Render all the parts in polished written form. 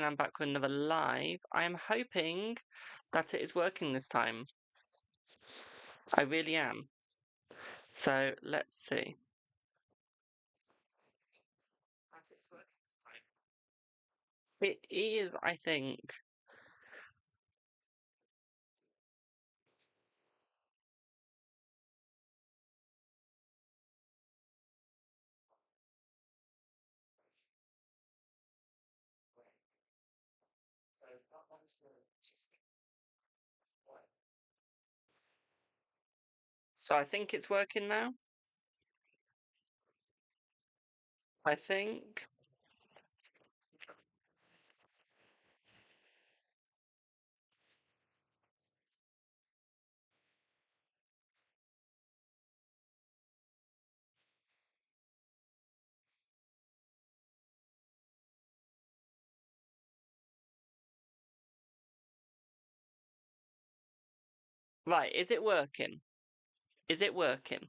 I'm back with another live. I am hoping that it is working this time. I really am. So let's see. It is, I think. So I think it's working now. I think. Right, is it working? Is it working?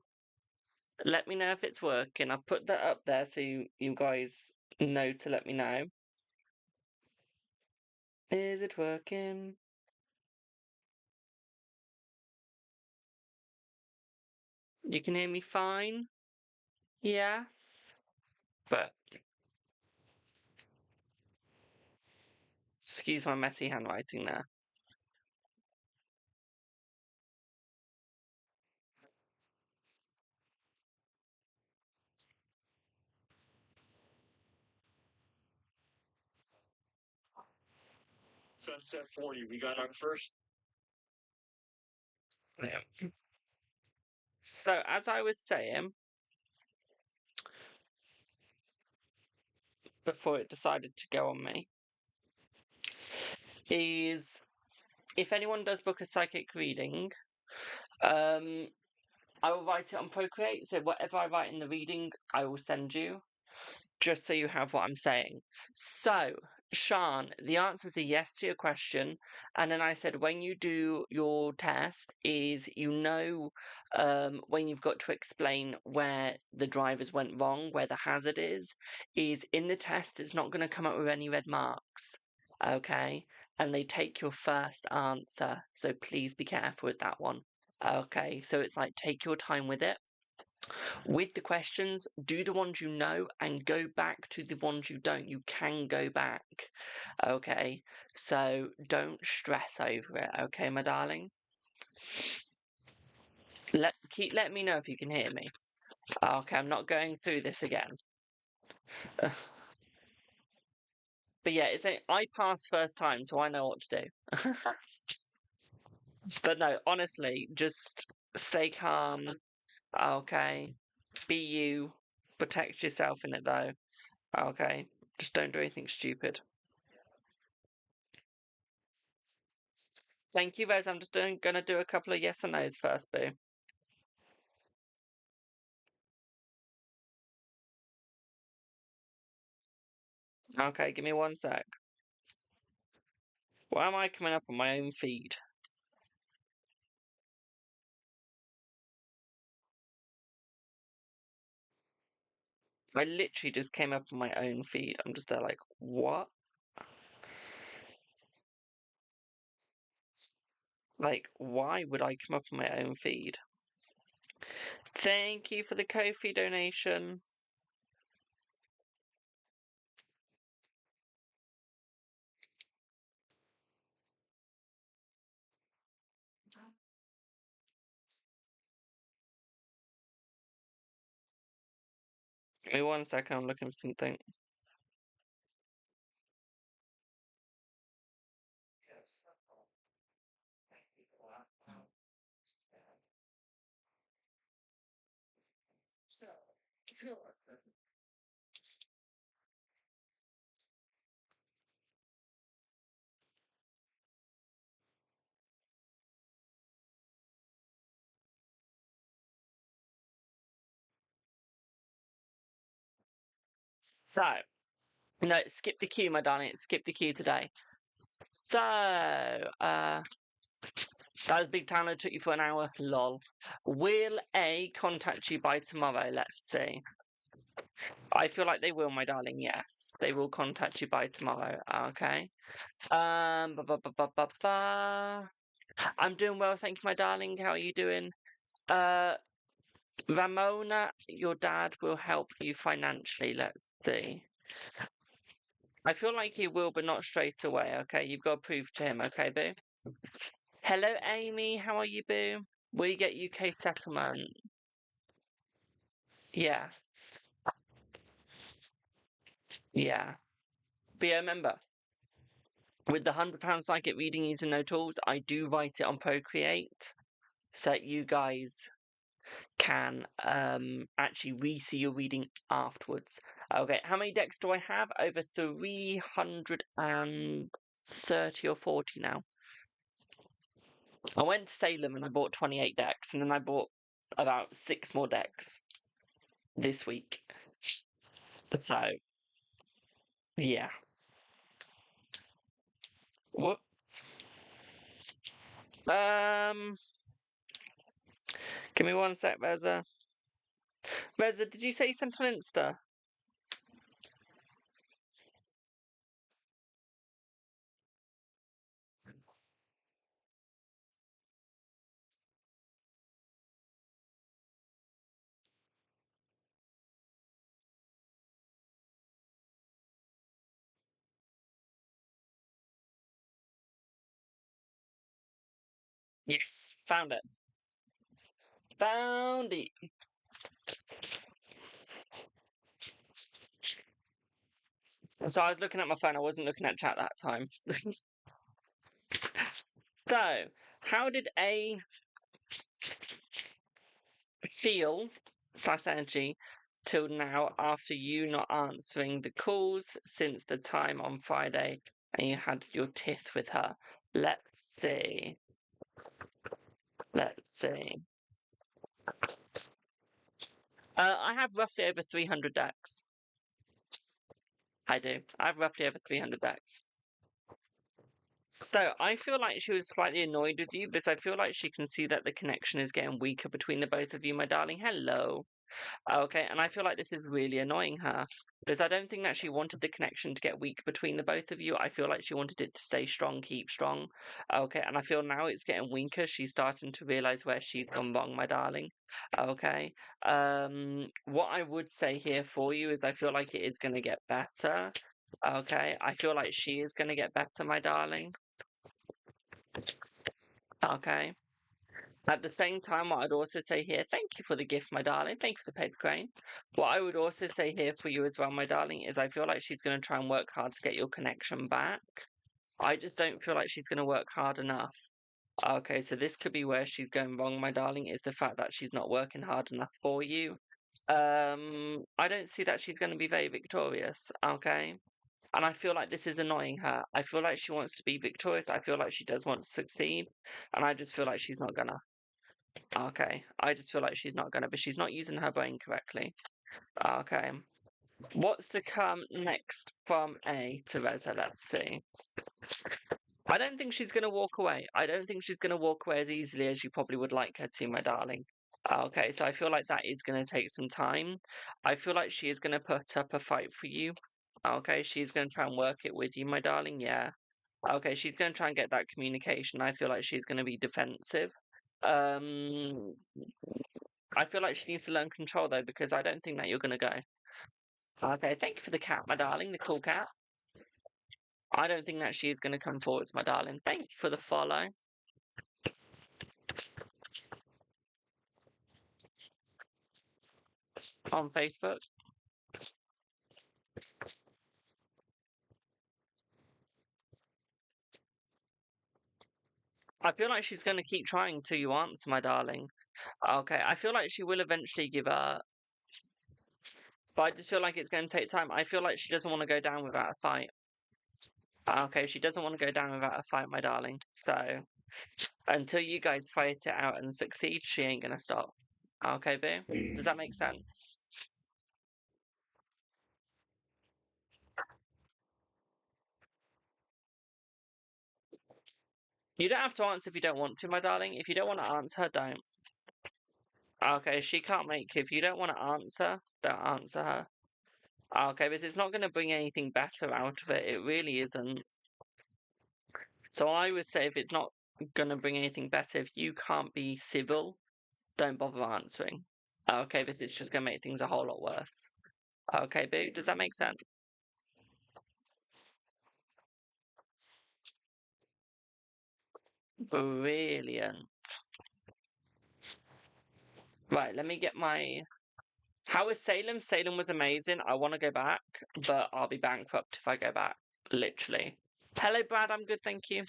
Let me know if it's working. I'll put that up there so you guys know to let me know. Is it working? You can hear me fine? Yes? But excuse my messy handwriting there. Sunset 40, we got our first. Yeah. So as I was saying, before it decided to go on me, is if anyone does book a psychic reading, I will write it on Procreate. So whatever I write in the reading, I will send you, just so you have what I'm saying. So, Sean, the answer was a yes to your question. And then I said, when you do your test, is when you've got to explain where the drivers went wrong, where the hazard is in the test, it's not going to come up with any red marks. Okay? And they take your first answer. So please be careful with that one. Okay? So it's like, take your time with it. With the questions, do the ones you know and go back to the ones you don't. You can go back. Okay? So don't stress over it, okay, my darling? Let me know if you can hear me. Okay, I'm not going through this again. But yeah, I passed first time, so I know what to do. But no, honestly, just stay calm. Okay? Be you. Protect yourself in it though. Okay? Just don't do anything stupid. Thank you, Rez. I'm just gonna do a couple of yes or no's first, boo. Okay, give me one sec. Why am I coming up on my own feed? I literally just came up on my own feed. I'm just there like, what? Like, why would I come up on my own feed? Thank you for the Ko-fi donation. Give me one second, I'm looking for something. So, no, skip the queue, my darling. Skip the queue today. So, that was big time. It took you for an hour. Lol. Will A contact you by tomorrow? Let's see. I feel like they will, my darling. Yes, they will contact you by tomorrow. Okay. Ba, ba, ba, ba, ba, ba. I'm doing well, thank you, my darling. How are you doing? Ramona, your dad will help you financially. Let's see. I feel like he will, but not straight away. Okay, you've got to prove to him. Okay, boo. Hello, Amy. How are you, boo? Will you get UK settlement? Yes. Yeah. But yeah, remember, with the £100 psychic reading using no tools, I do write it on Procreate so that you guys can actually re-see your reading afterwards. Okay, how many decks do I have? Over 330 or 40 now. I went to Salem and I bought 28 decks, and then I bought about 6 more decks this week. So, yeah. What? Give me one sec, Reza. Reza, did you say you sent on Insta? Yes, found it. Found it. So I was looking at my phone, I wasn't looking at chat that time. So, how did A feel / energy till now after you not answering the calls since the time on Friday and you had your tiff with her? Let's see. Let's see. I have roughly over 300 decks. I do. I have roughly over 300 decks. So I feel like she was slightly annoyed with you because I feel like she can see that the connection is getting weaker between the both of you, my darling. Hello. Okay, and I feel like this is really annoying her because I don't think that she wanted the connection to get weak between the both of you. I feel like she wanted it to stay strong, keep strong. Okay, and I feel now it's getting weaker. She's starting to realize where she's gone wrong, my darling. Okay, what I would say here for you is I feel like it is going to get better. Okay, I feel like she is going to get better, my darling. Okay. At the same time, what I'd also say here, thank you for the gift, my darling. Thank you for the paper crane. What I would also say here for you as well, my darling, is I feel like she's going to try and work hard to get your connection back. I just don't feel like she's going to work hard enough. Okay, so this could be where she's going wrong, my darling, is the fact that she's not working hard enough for you. I don't see that she's going to be very victorious, okay? And I feel like this is annoying her. I feel like she wants to be victorious. I feel like she does want to succeed. And I just feel like she's not gonna. Okay. I just feel like she's not gonna, but she's not using her brain correctly. Okay. What's to come next from A to Reza? Let's see. I don't think she's gonna walk away. I don't think she's gonna walk away as easily as you probably would like her to, my darling. Okay, so I feel like that is going to take some time. I feel like she is going to put up a fight for you. Okay, she's going to try and work it with you, my darling. Yeah. Okay, she's going to try and get that communication. I feel like she's going to be defensive. Um, I feel like she needs to learn control though, because I don't think that you're going to go. Okay, thank you for the cat, my darling, the cool cat. I don't think that she is going to come forwards, my darling. Thank you for the follow. On Facebook. I feel like she's going to keep trying till you answer, my darling. Okay, I feel like she will eventually give up. But I just feel like it's going to take time. I feel like she doesn't want to go down without a fight. Okay, she doesn't want to go down without a fight, my darling. So, until you guys fight it out and succeed, she ain't going to stop. Okay, boo? Does that make sense? You don't have to answer if you don't want to, my darling. If you don't want to answer, don't. Okay, she can't make you. If you don't want to answer, don't answer her. Okay, but it's not going to bring anything better out of it. It really isn't. So I would say if it's not going to bring anything better, if you can't be civil, don't bother answering. Okay, but it's just going to make things a whole lot worse. Okay, Boo, does that make sense? Brilliant. Right, let me get my... How was Salem? Salem was amazing. I want to go back, but I'll be bankrupt if I go back. Literally. Hello, Brad. I'm good, thank you.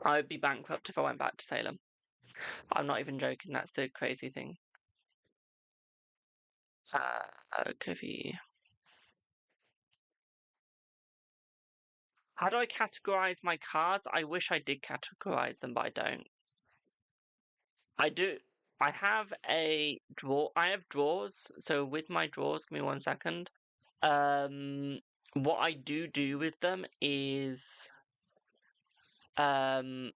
I would be bankrupt if I went back to Salem. I'm not even joking. That's the crazy thing. Coffee. How do I categorize my cards? I wish I did categorize them, but I don't. I do. I have a draw. I have drawers. So with my drawers, give me 1 second. What I do with them is, I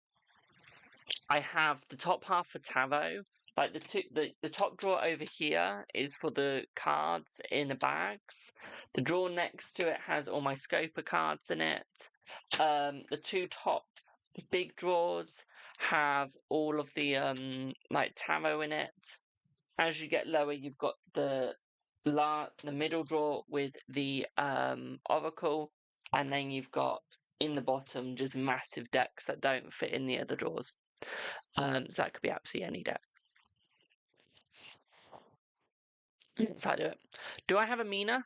have the top half for tarot. Like the top drawer over here is for the cards in the bags. The drawer next to it has all my Scopa cards in it. The two top big drawers have all of the like tarot in it. As you get lower, you've got the middle drawer with the oracle, and then you've got in the bottom just massive decks that don't fit in the other drawers. So that could be absolutely any deck. That's how I do it. Do I have a Mina?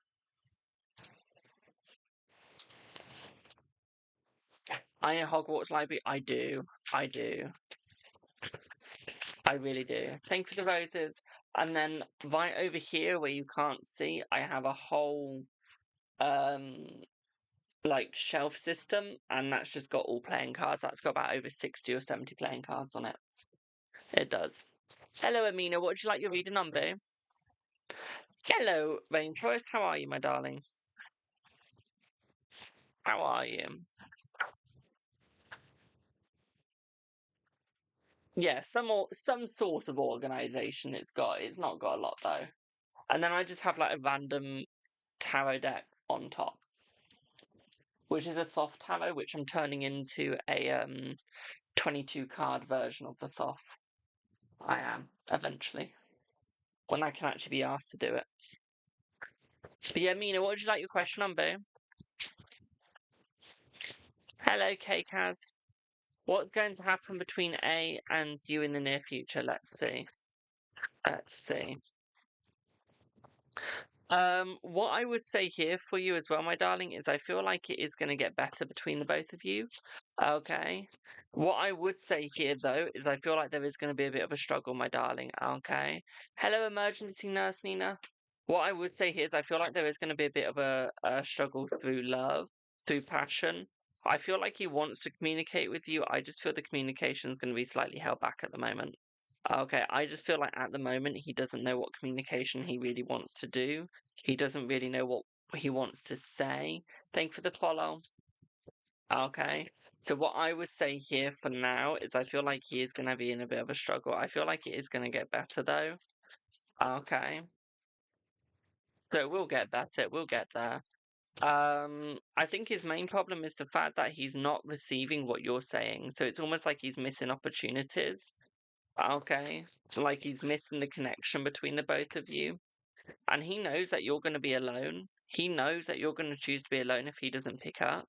Iron Hogwarts Library? I do. I do. I really do. Thank you for the roses. And then right over here where you can't see, I have a whole like shelf system, and that's just got all playing cards. That's got about over 60 or 70 playing cards on it. It does. Hello, Amina. What would you like your reading on, boo? Hello, Rainforest. How are you, my darling? How are you? Yeah, some sort of organization it's got. It's not got a lot though. And then I just have like a random tarot deck on top, which is a Thoth tarot, which I'm turning into a 22 card version of the Thoth. I am eventually, when I can actually be asked to do it. But yeah, Mina, what would you like your question on, boo? Hello, Kaz. What's going to happen between A and you in the near future? Let's see. Let's see. What I would say here for you as well, my darling, is I feel like it is going to get better between the both of you. Okay. What I would say here, though, is I feel like there is going to be a bit of a struggle, my darling. Okay. Hello, emergency nurse Nina. What I would say here is I feel like there is going to be a bit of a struggle through love, through passion. I feel like he wants to communicate with you. I just feel the communication is going to be slightly held back at the moment. Okay, I just feel like at the moment he doesn't know what communication he really wants to do. He doesn't really know what he wants to say. Thank you for the follow. Okay, so what I would say here for now is I feel like he is going to be in a bit of a struggle. I feel like it is going to get better though. Okay, so we'll get better. We'll get there. I think his main problem is the fact that he's not receiving what you're saying. So it's almost like he's missing opportunities. Okay. So like he's missing the connection between the both of you. And he knows that you're going to be alone. He knows that you're going to choose to be alone if he doesn't pick up,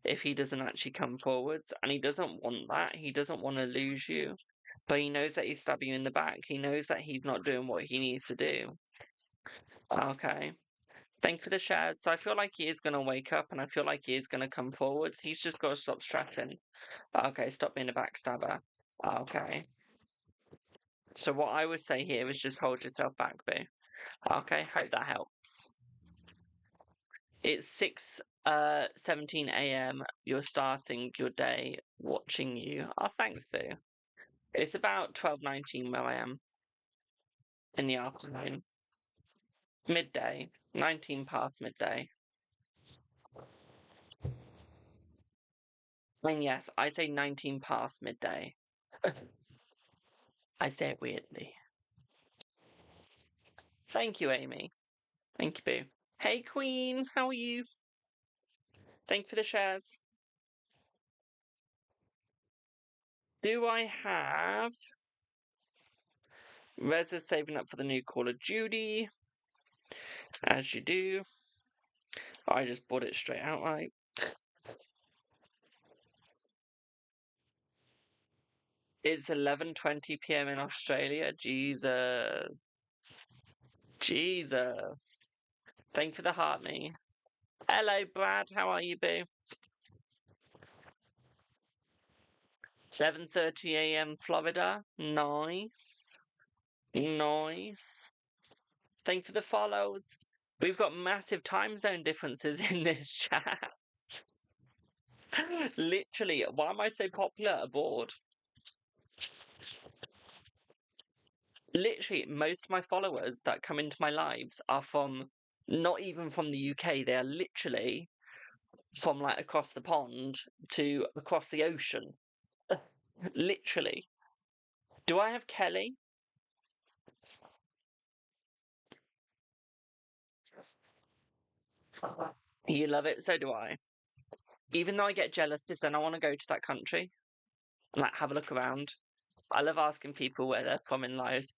if he doesn't actually come forwards. And he doesn't want that. He doesn't want to lose you. But he knows that he's stabbing you in the back. He knows that he's not doing what he needs to do. Okay. Thank you for the shares. So I feel like he is going to wake up and I feel like he is going to come forwards. He's just got to stop stressing. Okay, stop being a backstabber. Okay. So what I would say here is just hold yourself back, boo. Okay, hope that helps. It's 6:17 a.m. You're starting your day watching you. Oh, thanks, boo. It's about 12:19 where I am in the afternoon. Midday. 19 past midday. And yes, I say 19 past midday. I say it weirdly. Thank you, Amy. Thank you, boo. Hey, Queen, how are you? Thanks for the shares. Do I have Reza saving up for the new Call of Duty? As you do. I just bought it straight outright. It's 11:20 p.m. in Australia. Jesus. Jesus. Thanks for the heart, me. Hello, Brad. How are you, boo? 7:30 a.m. Florida. Nice. Nice. Thanks for the follows. We've got massive time zone differences in this chat. Literally, why am I so popular abroad? Literally, most of my followers that come into my lives are from not even from the UK. They are literally from like across the pond to across the ocean. Literally. Do I have Kelly? You love it, so do I. Even though I get jealous because then I want to go to that country and like have a look around. I love asking people where they're from in lives.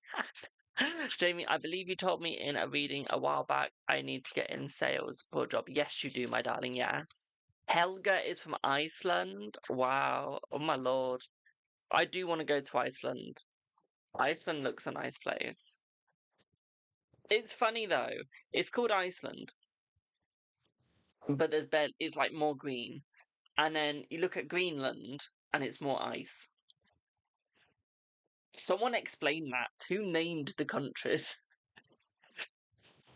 Jamie, I believe you told me in a reading a while back I need to get in sales for a job. Yes, you do, my darling, yes. Helga is from Iceland. Wow. Oh my lord. I do want to go to Iceland. Iceland looks a nice place. It's funny though. It's called Iceland, but it's like more green. And then you look at Greenland and it's more ice. Someone explain that. Who named the countries?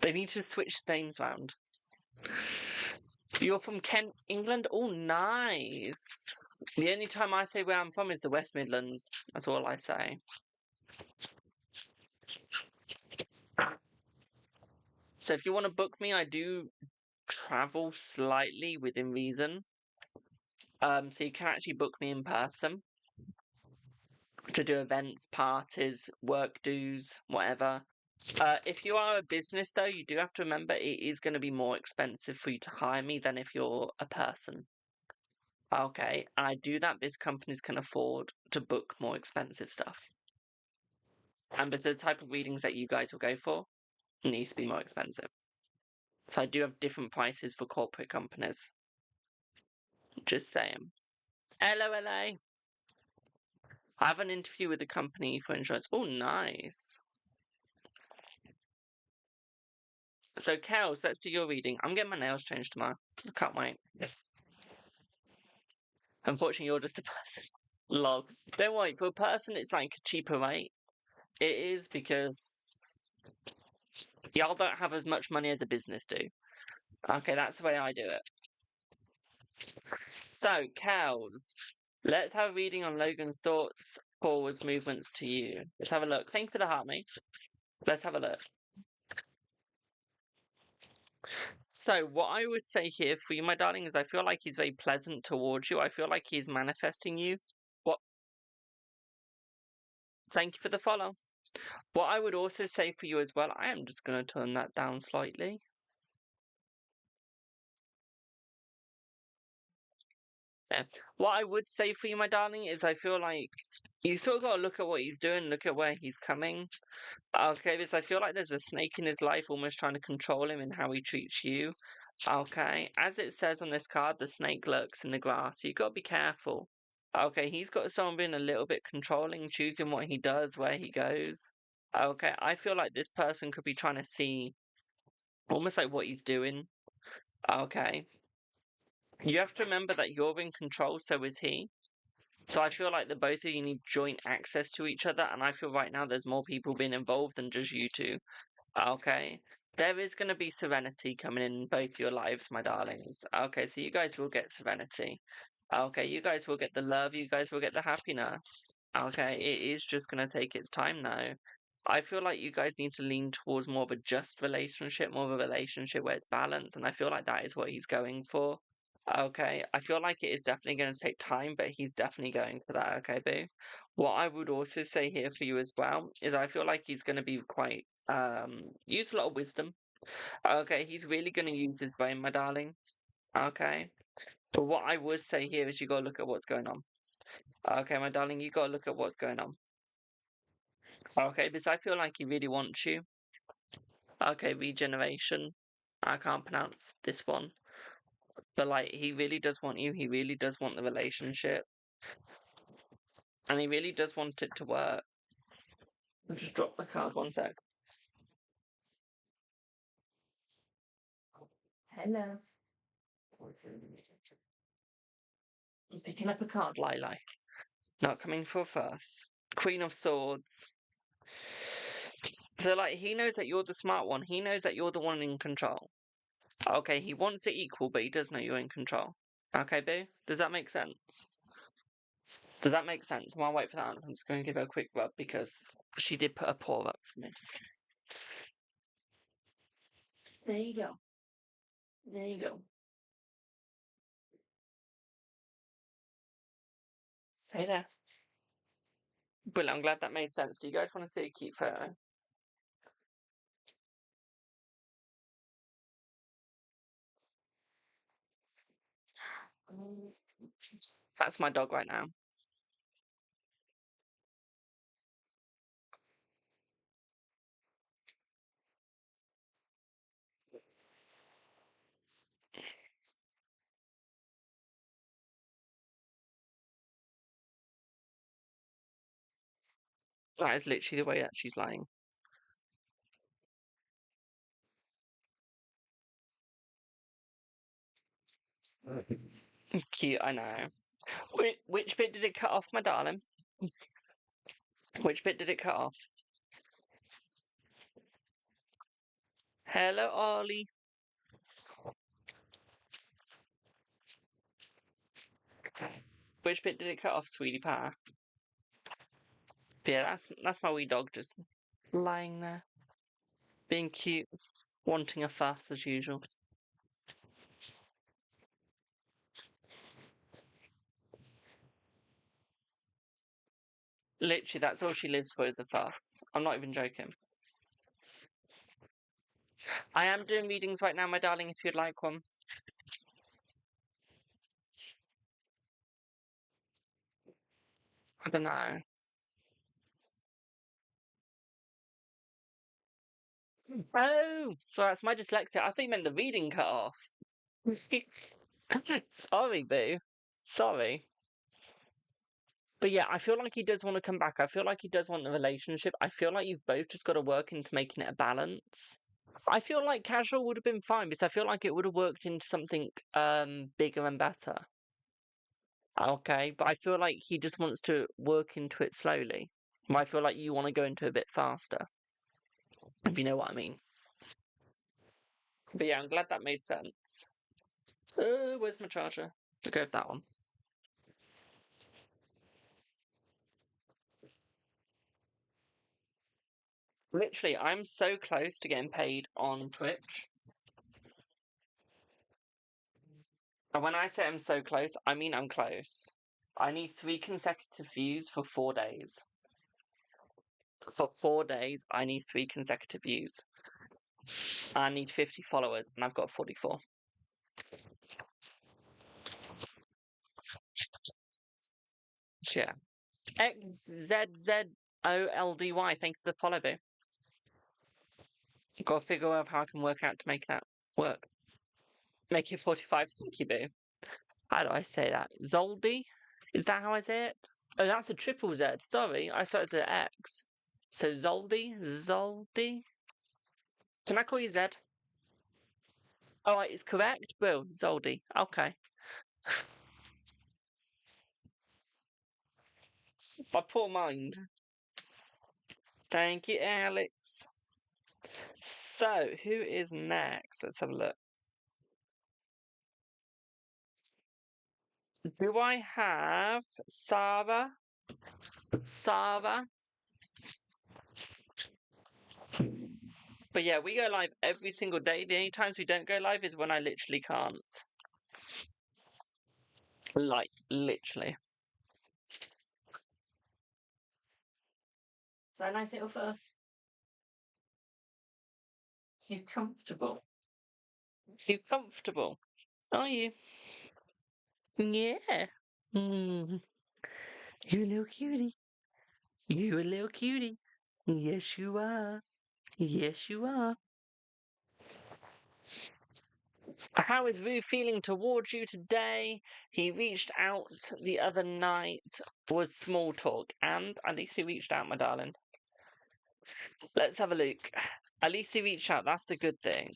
They need to switch the names round. You're from Kent, England? Oh, nice. The only time I say where I'm from is the West Midlands. That's all I say. So if you want to book me, I do travel slightly within reason. So you can actually book me in person to do events, parties, work dues, whatever. If you are a business, though, you do have to remember it is going to be more expensive for you to hire me than if you're a person. Okay, I do that because companies can afford to book more expensive stuff. And because the type of readings that you guys will go for needs to be more expensive. So I do have different prices for corporate companies. Just saying. LOLA. I have an interview with a company for insurance. Oh, nice. So, Kels, let's do your reading. I'm getting my nails changed tomorrow. I can't wait. Unfortunately, you're just a person. Lol. Don't worry, for a person, it's like a cheaper rate. It is because y'all don't have as much money as a business do. Okay, that's the way I do it. So, Kels, let's have a reading on Logan's thoughts, forwards, movements to you. Let's have a look. Thank you for the heart, mate. Let's have a look. So, what I would say here for you, my darling, is I feel like he's very pleasant towards you. I feel like he's manifesting you. What? Thank you for the follow. What I would also say for you as well, I am just going to turn that down slightly. Yeah. What I would say for you, my darling, is I feel like you sort of got to look at what he's doing, look at where he's coming. Okay, because I feel like there's a snake in his life almost trying to control him and how he treats you. Okay, as it says on this card, the snake lurks in the grass. So you've got to be careful. Okay, he's got someone being a little bit controlling, choosing what he does, where he goes. Okay, I feel like this person could be trying to see almost like what he's doing. Okay. You have to remember that you're in control, so is he. So I feel like the both of you need joint access to each other, and I feel right now there's more people being involved than just you two. Okay. There is going to be serenity coming in both your lives, my darlings. Okay, so you guys will get serenity. Okay, you guys will get the love, you guys will get the happiness. Okay, it is just going to take its time though. I feel like you guys need to lean towards more of a just relationship, more of a relationship where it's balanced, and I feel like that is what he's going for. Okay, I feel like it is definitely going to take time, but he's definitely going for that, okay, boo? What I would also say here for you as well is I feel like he's going to be quite use a lot of wisdom. Okay, he's really going to use his brain, my darling. Okay. But what I would say here is you got to look at what's going on. Okay, my darling, you got to look at what's going on. Okay, because I feel like he really wants you. Okay, regeneration. I can't pronounce this one. But, like, he really does want you. He really does want the relationship. And he really does want it to work. I'll just drop the card 1 sec. Hello. I'm picking up a card, Lily. Not coming for first. Queen of Swords. So, like, he knows that you're the smart one. He knows that you're the one in control. Okay, he wants it equal, but he does know you're in control. Okay, Boo? Does that make sense? Does that make sense? While I wait for that answer, I'm just going to give her a quick rub because she did put a paw up for me. There you go. There you go. Stay there. Brilliant, I'm glad that made sense. Do you guys want to see a cute photo? That's my dog right now. That is literally the way that she's lying. Cute, I know. Which bit did it cut off, my darling? Which bit did it cut off? Hello, Ollie. Which bit did it cut off, sweetie pie? But yeah, that's my wee dog just lying there, being cute, wanting a fuss as usual. Literally, that's all she lives for is a fuss. I'm not even joking. I am doing readings right now, my darling, if you'd like one. I don't know. Oh, sorry, that's my dyslexia. I thought you meant the reading cut off. Sorry, boo. Sorry. But yeah, I feel like he does want to come back. I feel like he does want the relationship. I feel like you've both just got to work into making it a balance. I feel like casual would have been fine because I feel like it would have worked into something bigger and better. Okay, but I feel like he just wants to work into it slowly. I feel like you want to go into it a bit faster, if you know what I mean. But yeah, I'm glad that made sense. Where's my charger? I'll go with that one. Literally, I'm so close to getting paid on Twitch. And when I say I'm so close, I mean I'm close. I need 3 consecutive views for 4 days. For 4 days, I need 3 consecutive views. I need 50 followers, and I've got 44. Yeah. XZZOLDY, thank you for the follow, boo. Got to figure out how I can work out to make that work. Make it 45, thank you, boo. How do I say that? Zoldy? Is that how I say it? Oh, that's a triple Z. Sorry, I thought it was an X. So Zoldy? Zoldy? Can I call you Zed? Oh, it's correct? Bro, Zoldy. Okay. My poor mind. Thank you, Alex. So, who is next? Let's have a look. Do I have Sarah? Sarah? But yeah, we go live every single day. The only times we don't go live is when I literally can't. Like, literally. Is that a nice little first? You comfortable? You comfortable? Are you? Yeah. Mm. You a little cutie. You a little cutie. Yes, you are. Yes, you are. How is Rue feeling towards you today? He reached out the other night, was small talk, and at least he reached out, my darling. Let's have a look. At least he reached out, that's the good thing.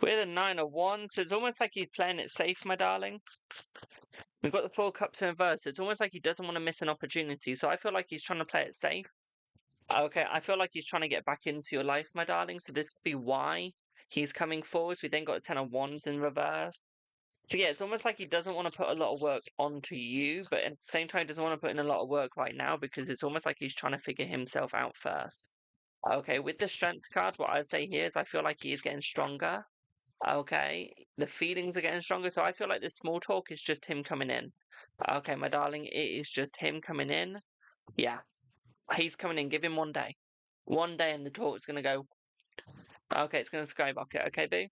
We're the 9 of Wands, so it's almost like he's playing it safe, my darling. We've got the 4 Cups in reverse. It's almost like he doesn't want to miss an opportunity, so I feel like he's trying to play it safe. Okay, I feel like he's trying to get back into your life, my darling, so this could be why he's coming forward. We then got the 10 of Wands in reverse. So yeah, it's almost like he doesn't want to put a lot of work onto you, but at the same time, he doesn't want to put in a lot of work right now because it's almost like he's trying to figure himself out first. Okay, with the Strength card, what I say here is I feel like he is getting stronger. Okay, the feelings are getting stronger, so I feel like this small talk is just him coming in. Okay, my darling, it is just him coming in. Yeah, he's coming in. Give him 1 day. 1 day, and the talk's gonna go. Okay, it's gonna skyrocket. Okay, boo.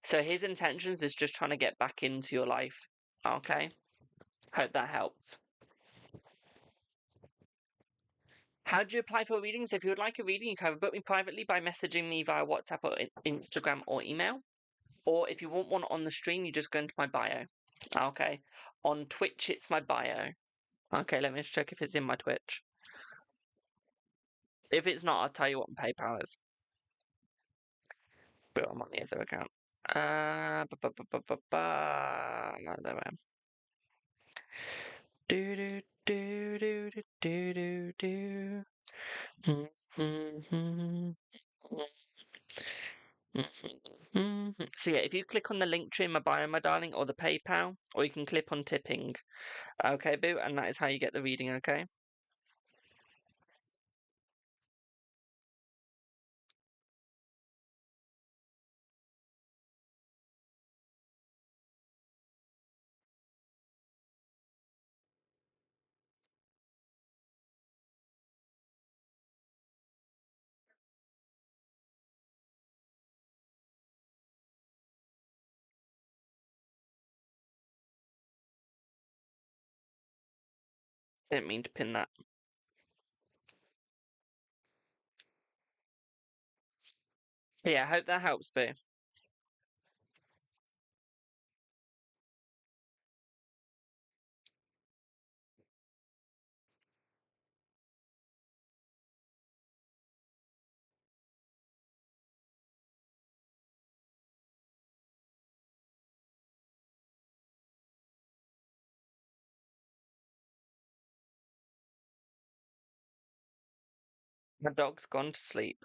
So his intentions is just trying to get back into your life. Okay, hope that helps. How do you apply for readings? If you would like a reading, you can either book me privately by messaging me via WhatsApp or Instagram or email. Or if you want one on the stream, you just go into my bio. Okay. On Twitch, it's my bio. Okay, let me just check if it's in my Twitch. If it's not, I'll tell you what my PayPal is. But I'm on the other account. There I am. Do do do do do do do do. So yeah, if you click on the link tree in my bio, my darling, or the PayPal, or you can click on tipping. Okay, boo, and that is how you get the reading, okay? Didn't mean to pin that. But yeah, I hope that helps, boo. My dog's gone to sleep.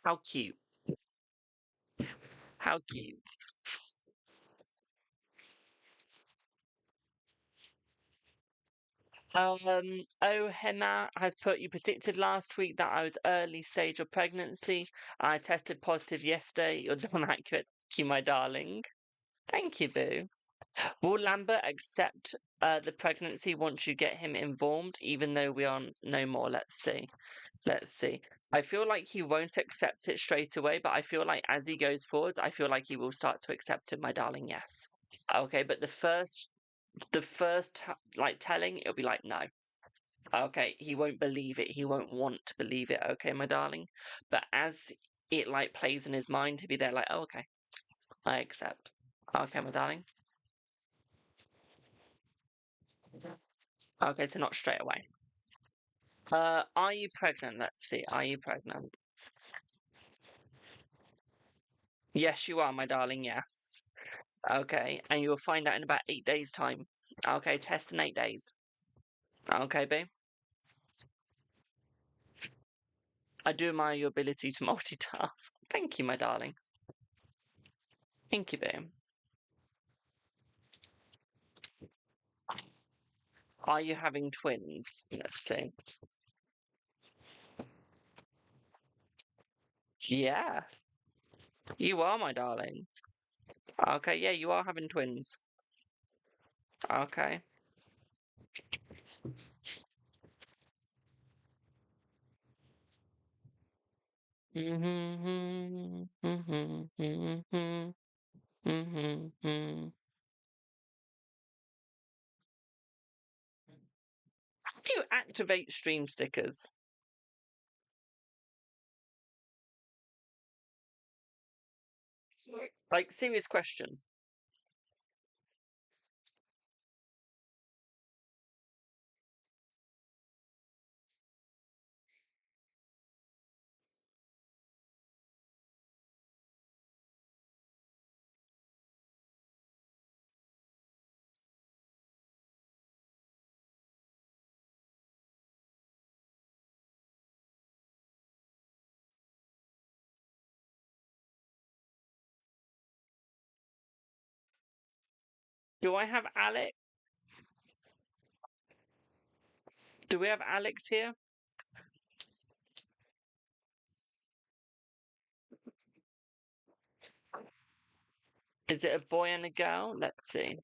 How cute. How cute. Oh, Henna has put, you predicted last week that I was early stage of pregnancy. I tested positive yesterday. You're done accurate. Thank you, my darling. Thank you, boo. Will Lambert accept the pregnancy once you get him informed, even though we are no more? Let's see. Let's see. I feel like he won't accept it straight away, but I feel like as he goes forwards, I feel like he will start to accept it, my darling. Yes. Okay, but the first like telling, it'll be like no. Okay, he won't believe it. He won't want to believe it. Okay, my darling. But as it like plays in his mind, he'll be there like, oh, okay, I accept. Okay, my darling. Okay, so not straight away. Are you pregnant? Let's see. Are you pregnant? Yes, you are, my darling. Yes. Okay, and you'll find out in about 8 days' time. Okay, test in 8 days. Okay, babe. I do admire your ability to multitask. Thank you, my darling. Thank you, babe. Are you having twins? Let's see. Yeah, you are, my darling. Okay, yeah, you are having twins. Okay. How do you activate stream stickers? Like, serious question. Do I have Alex? Do we have Alex here? Is it a boy and a girl? Let's see.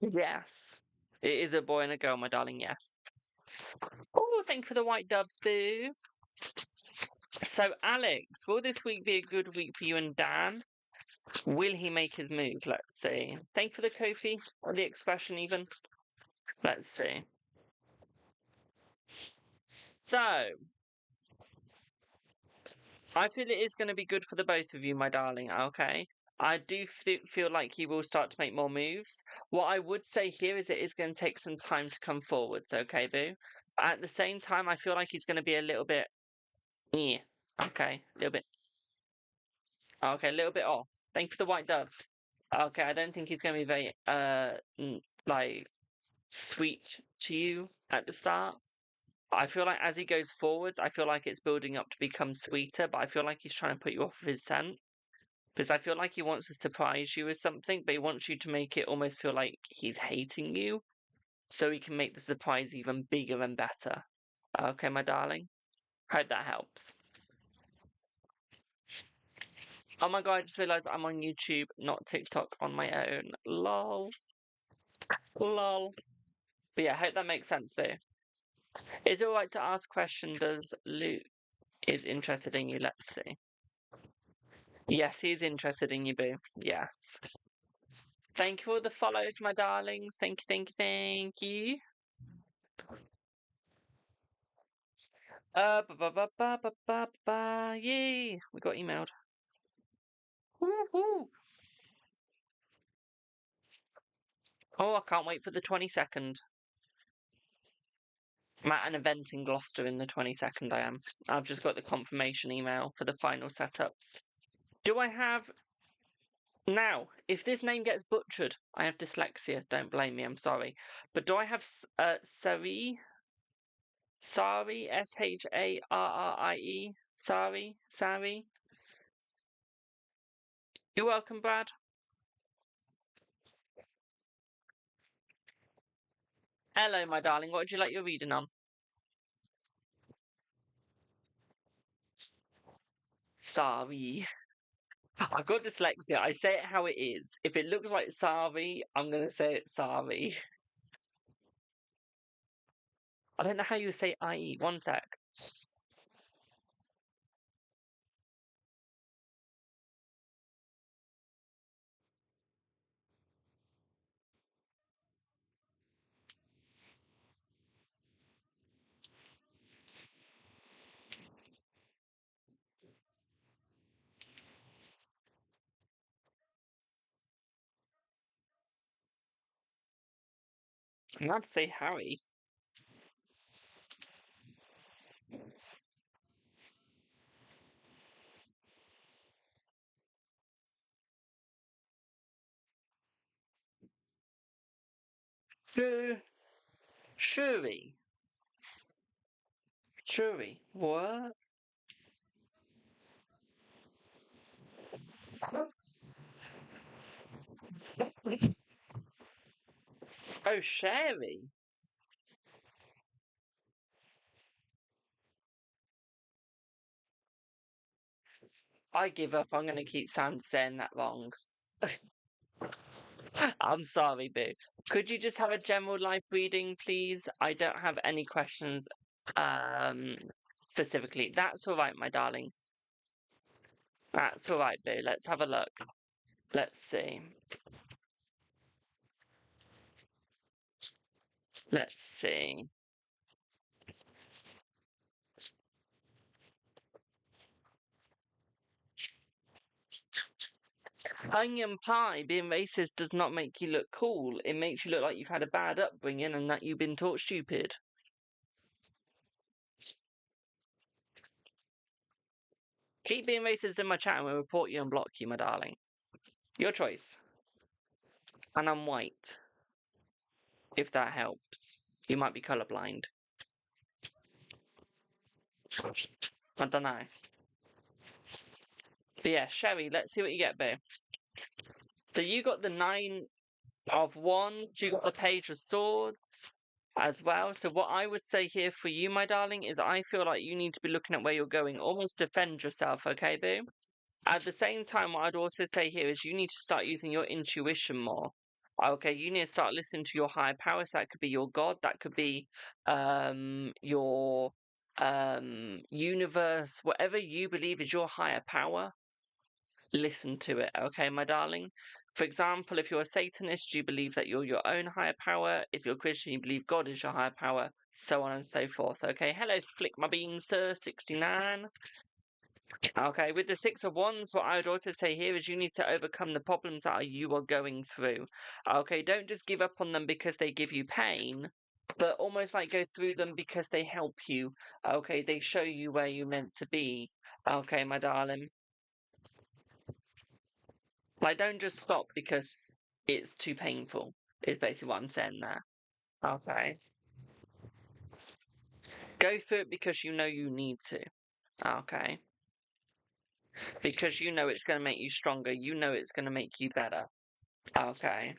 Yes. It is a boy and a girl, my darling, yes. Oh, thank you for the white doves, boo. So, Alex, will this week be a good week for you and Dan? Will he make his move? Let's see. Thank you for the Kofi, or the expression even. Let's see. So, I feel it is going to be good for the both of you, my darling, okay? I do feel like he will start to make more moves. What I would say here is it is going to take some time to come forwards, okay, boo? At the same time, I feel like he's going to be a little bit... Yeah, okay, a little bit... Okay, a little bit off. Thank you for the white doves. Okay, I don't think he's going to be very, like, sweet to you at the start. I feel like as he goes forwards, I feel like it's building up to become sweeter, but I feel like he's trying to put you off of his scent. Because I feel like he wants to surprise you with something, but he wants you to make it almost feel like he's hating you, so he can make the surprise even bigger and better. Okay, my darling? Hope that helps. Oh my god, I just realised I'm on YouTube, not TikTok on my own. Lol. Lol. But yeah, hope that makes sense, Boo. Is it alright to ask question? Does Luke is interested in you? Let's see. Yes, he's interested in you, Boo. Yes. Thank you for all the follows, my darlings. Thank you, thank you, thank you. Yay! We got emailed. Woo-hoo. Oh, I can't wait for the 22nd. I'm at an event in Gloucester in the 22nd, I am. I've just got the confirmation email for the final setups. Do I have... Now, if this name gets butchered, I have dyslexia. Don't blame me, I'm sorry. But do I have Sari? Sari? Sharrie? Sari? You're welcome, Brad. Hello, my darling. What would you like your reading on? Sorry. I've got dyslexia. I say it how it is. If it looks like sorry, I'm going to say it's sorry. I don't know how you say IE. One sec. I'm going to say Harry. Shuri. Shuri. What? Oh, Sherry. I give up. I'm going to keep saying that wrong. I'm sorry, Boo. Could you just have a general life reading, please? I don't have any questions specifically. That's all right, my darling. That's all right, Boo. Let's have a look. Let's see. Let's see. Onion pie, being racist does not make you look cool. It makes you look like you've had a bad upbringing and that you've been taught stupid. Keep being racist in my chat and we'll report you and block you, my darling. Your choice. And I'm white. If that helps. You might be colourblind. I don't know. But yeah, Sherry, let's see what you get, babe. So you got the 9 of Wands, you got the Page of Swords as well. So what I would say here for you, my darling, is I feel like you need to be looking at where you're going. Almost defend yourself, okay, boo? At the same time, what I'd also say here is you need to start using your intuition more. Okay, you need to start listening to your higher powers. That could be your God, that could be your universe, whatever you believe is your higher power. Listen to it, okay, my darling? For example, if you're a Satanist, you believe that you're your own higher power. If you're Christian, you believe God is your higher power, so on and so forth, okay? Hello, Flick My Beans, sir, 69. Okay, with the 6 of Wands, what I would also say here is you need to overcome the problems that you are going through. Okay, don't just give up on them because they give you pain, but almost like go through them because they help you. Okay, they show you where you're meant to be. Okay, my darling. Like, don't just stop because it's too painful, is basically what I'm saying there. Okay. Go through it because you know you need to. Okay. Because you know it's going to make you stronger. You know it's going to make you better. Okay.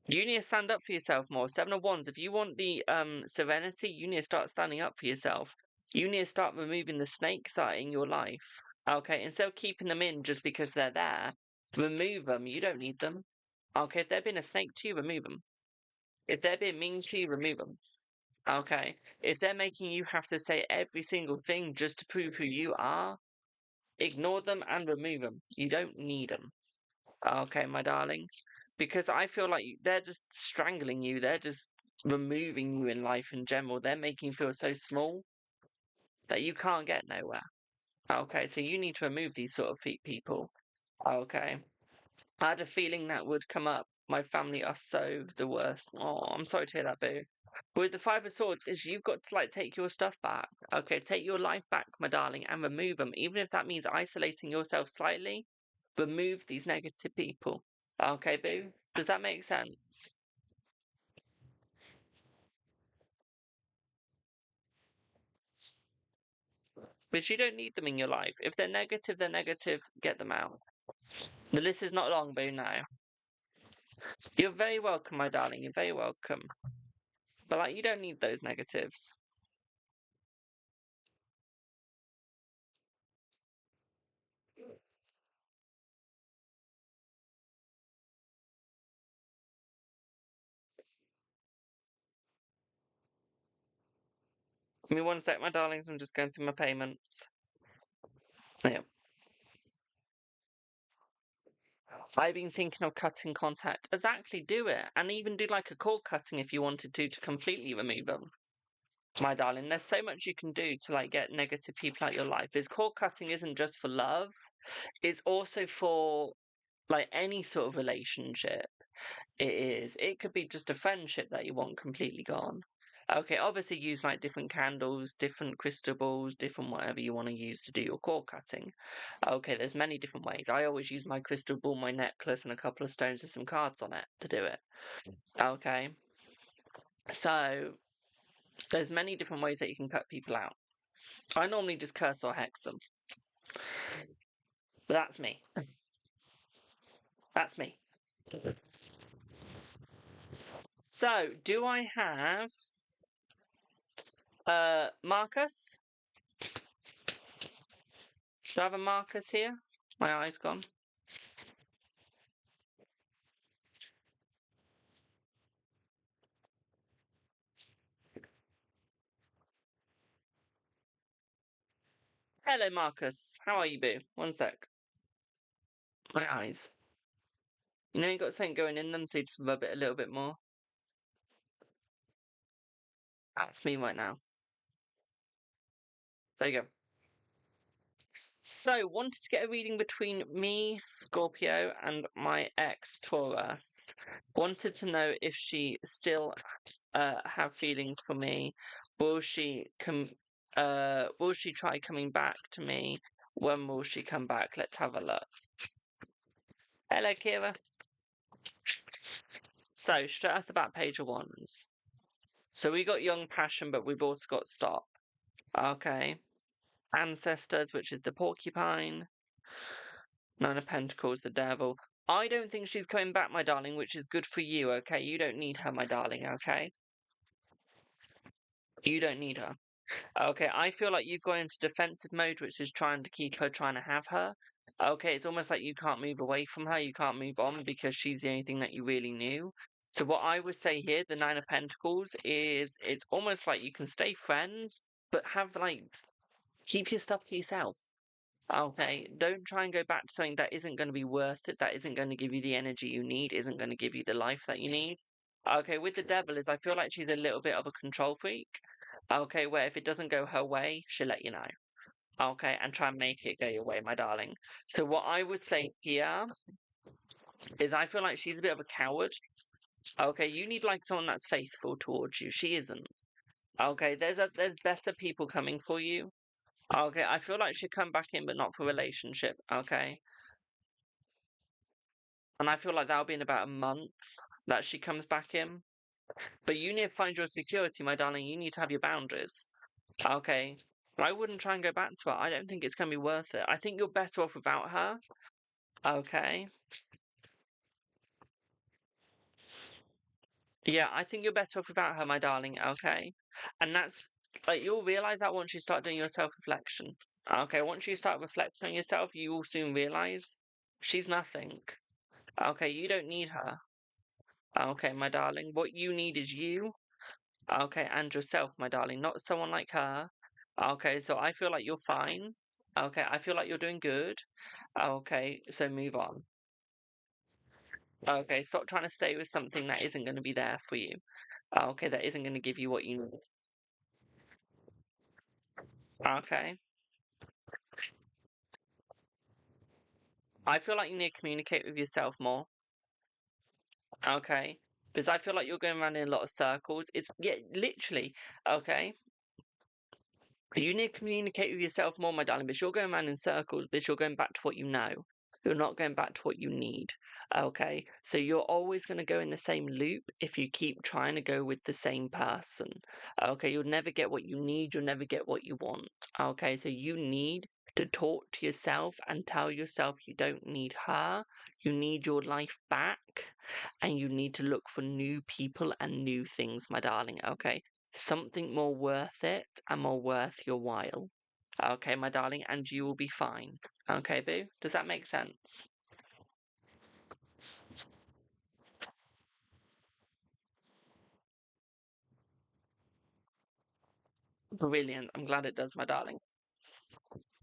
You need to stand up for yourself more. 7 of Wands, if you want the serenity, you need to start standing up for yourself. You need to start removing the snakes that are in your life. Okay, instead of keeping them in just because they're there, remove them. You don't need them. Okay, if they're being a snake to you, remove them. If they're being mean to you, remove them. Okay, if they're making you have to say every single thing just to prove who you are, ignore them and remove them. You don't need them. Okay, my darling. Because I feel like they're just strangling you. They're just removing you in life in general. They're making you feel so small that you can't get nowhere. Okay, so you need to remove these sort of people. Okay. I had a feeling that would come up. My family are so the worst. Oh, I'm sorry to hear that, boo. With the 5 of Swords, is you've got to like take your stuff back. Okay, take your life back, my darling, and remove them. Even if that means isolating yourself slightly, remove these negative people. Okay, boo? Does that make sense? But you don't need them in your life. If they're negative, get them out. The list is not long, boo, now. You're very welcome, my darling. You're very welcome. But, like, you don't need those negatives. Give me one sec, my darlings. I'm just going through my payments. Yeah. I've been thinking of cutting contact. Exactly, do it. And even do like a cord cutting if you wanted to completely remove them. My darling, there's so much you can do to like get negative people out of your life. This cord cutting isn't just for love, it's also for like any sort of relationship. It is. It could be just a friendship that you want completely gone. Okay, obviously use like different candles, different crystal balls, different whatever you want to use to do your cord cutting. Okay, there's many different ways. I always use my crystal ball, my necklace, and a couple of stones with some cards on it to do it. Okay. So there's many different ways that you can cut people out. I normally just curse or hex them. But that's me. That's me. So, do I have Marcus? Should I have a Marcus here? My eye's gone. Hello, Marcus. How are you, boo? One sec. My eyes. You know you got something going in them, so you just rub it a little bit more. That's me right now. There you go. So, wanted to get a reading between me, Scorpio, and my ex, Taurus. Wanted to know if she still have feelings for me. Will she try coming back to me? When will she come back? Let's have a look. Hello, Kira. So, straight off the bat, Page of Wands. So we got Young Passion, but we've also got Stop. Okay. Ancestors, which is the porcupine. Nine of Pentacles, the devil. I don't think she's coming back, my darling, which is good for you, okay? You don't need her, my darling, okay? You don't need her. Okay, I feel like you've gone into defensive mode, which is trying to keep her, trying to have her. Okay, it's almost like you can't move away from her, you can't move on because she's the only thing that you really knew. So what I would say here, the Nine of Pentacles, is it's almost like you can stay friends, but have, like, keep your stuff to yourself. Okay, don't try and go back to something that isn't going to be worth it, that isn't going to give you the energy you need, isn't going to give you the life that you need. Okay, with the devil is I feel like she's a little bit of a control freak. Okay, where if it doesn't go her way, she'll let you know. Okay, and try and make it go your way, my darling. So what I would say here is I feel like she's a bit of a coward. Okay, you need like someone that's faithful towards you. She isn't. Okay, there's better people coming for you. Okay, I feel like she'd come back in, but not for relationship. Okay, and I feel like that'll be in about a month that she comes back in. But you need to find your security, my darling. You need to have your boundaries. Okay, I wouldn't try and go back to her. I don't think it's going to be worth it. I think you're better off without her. Okay. Yeah, I think you're better off without her, my darling. Okay. And that's like you'll realize that once you start doing your self-reflection. Okay, once you start reflecting on yourself, you will soon realize she's nothing. Okay, you don't need her. Okay, my darling. What you need is you. Okay, and yourself, my darling, not someone like her. Okay, so I feel like you're fine. Okay, I feel like you're doing good. Okay, so move on. Okay, stop trying to stay with something that isn't going to be there for you. Okay, that isn't going to give you what you need. Okay. I feel like you need to communicate with yourself more. Okay. Because I feel like you're going around in a lot of circles. It's, yeah, literally. Okay. You need to communicate with yourself more, my darling, because you're going around in circles, because you're going back to what you know. You're not going back to what you need. Okay. So you're always going to go in the same loop if you keep trying to go with the same person. Okay. You'll never get what you need. You'll never get what you want. Okay. So you need to talk to yourself and tell yourself you don't need her. You need your life back. And you need to look for new people and new things, my darling. Okay. Something more worth it and more worth your while. Okay, my darling, and you will be fine. Okay, boo? Does that make sense? Brilliant. I'm glad it does, my darling.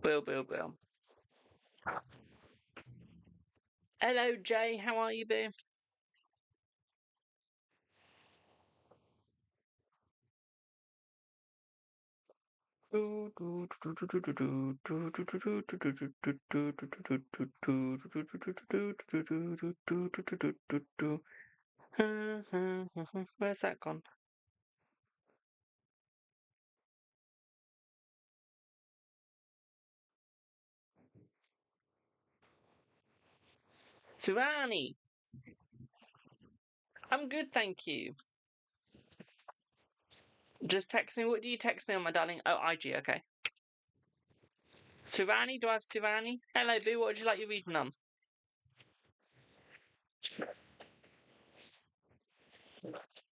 Will. Hello, Jay. How are you, boo? Where's that gone? Surani! I'm good, thank you. Just text me. What do you text me on, my darling? Oh, IG, okay. Surani? Do I have Surani? Hello, boo. What would you like your reading on?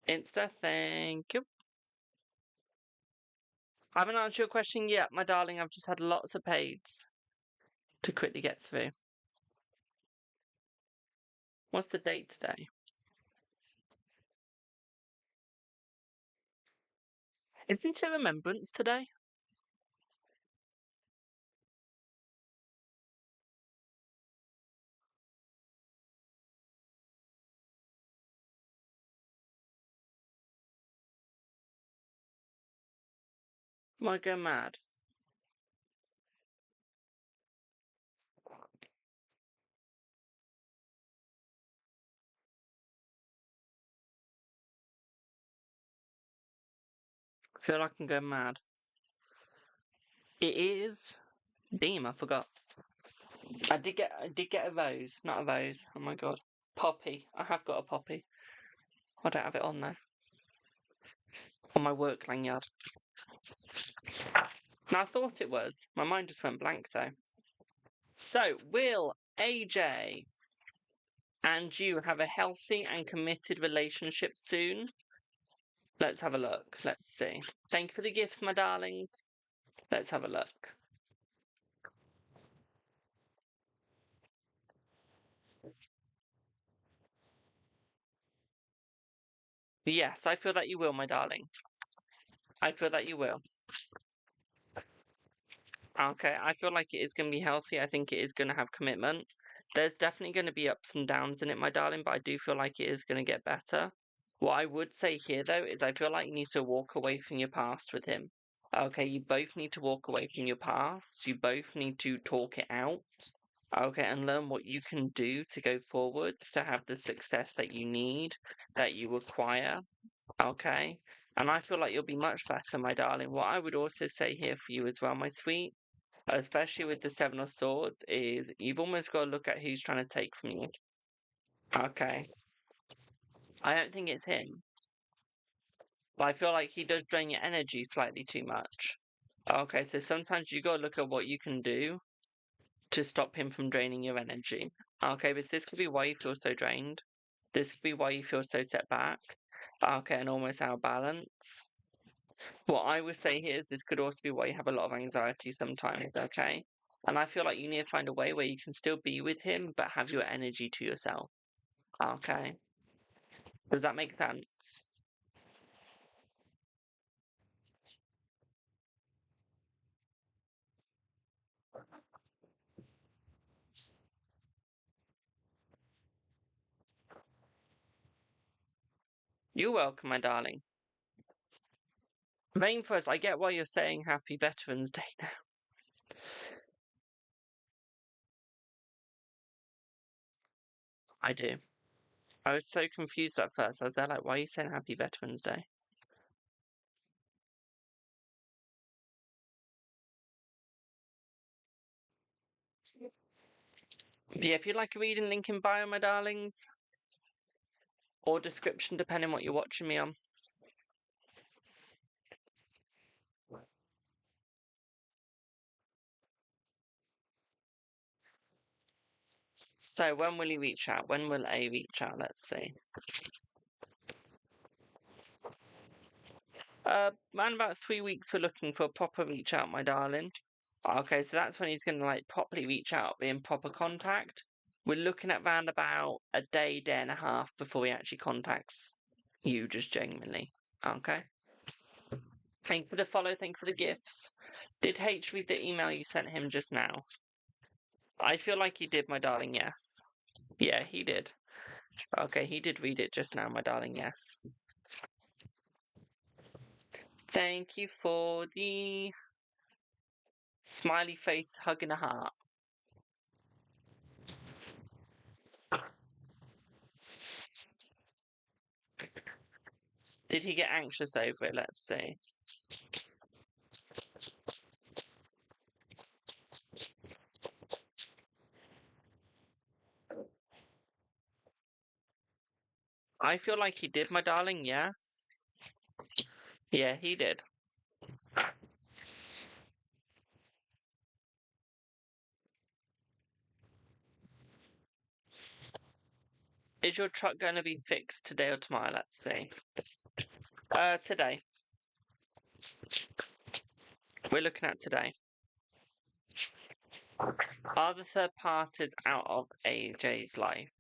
Insta, thank you. I haven't answered your question yet, my darling. I've just had lots of paids. to quickly get through. What's the date today? Isn't it Remembrance today? Am I going mad? I feel like I'm going mad. It is. Damn, I forgot. I did get a rose, not a rose. Oh my god. Poppy. I have got a poppy. I don't have it on there. On my work lanyard. Now I thought it was. My mind just went blank though. So, will AJ and you have a healthy and committed relationship soon? Let's have a look. Let's see. Thank you for the gifts, my darlings. Let's have a look. Yes, I feel that you will, my darling. I feel that you will. Okay, I feel like it is going to be healthy. I think it is going to have commitment. There's definitely going to be ups and downs in it, my darling, but I do feel like it is going to get better. What I would say here, though, is I feel like you need to walk away from your past with him. Okay, you both need to walk away from your past. You both need to talk it out. Okay, and learn what you can do to go forward to have the success that you need, that you require. Okay, and I feel like you'll be much better, my darling. What I would also say here for you as well, my sweet, especially with the Seven of Swords, is you've almost got to look at who's trying to take from you. Okay. I don't think it's him, but I feel like he does drain your energy slightly too much. Okay, so sometimes you got to look at what you can do to stop him from draining your energy. Okay, but this could be why you feel so drained. This could be why you feel so set back. Okay, and almost out of balance. What I would say here is this could also be why you have a lot of anxiety sometimes, okay? And I feel like you need to find a way where you can still be with him, but have your energy to yourself. Okay. Does that make sense? You're welcome, my darling. Rainforest, I get why you're saying Happy Veterans Day now. I do. I was so confused at first. I was there like, why are you saying Happy Veterans Day? But yeah, if you'd like a reading, link in bio, my darlings. Or description, depending on what you're watching me on. So when will he reach out? When will A reach out? Let's see. Around about 3 weeks, we're looking for a proper reach out, my darling. Okay, so that's when he's going to like properly reach out, be in proper contact. We're looking at round about a day, day and a half before he actually contacts you, just genuinely. Okay. Thank you for the follow. Thank you for the gifts. Did H read the email you sent him just now? I feel like he did, my darling. Yes. Yeah, he did. Okay, he did read it just now, my darling. Yes. Thank you for the smiley face hugging a heart. Did he get anxious over it? Let's see. I feel like he did, my darling. Yes. Yeah, he did. Is your truck going to be fixed today or tomorrow? Let's see. Today. We're looking at today. Are the third parties out of AJ's life?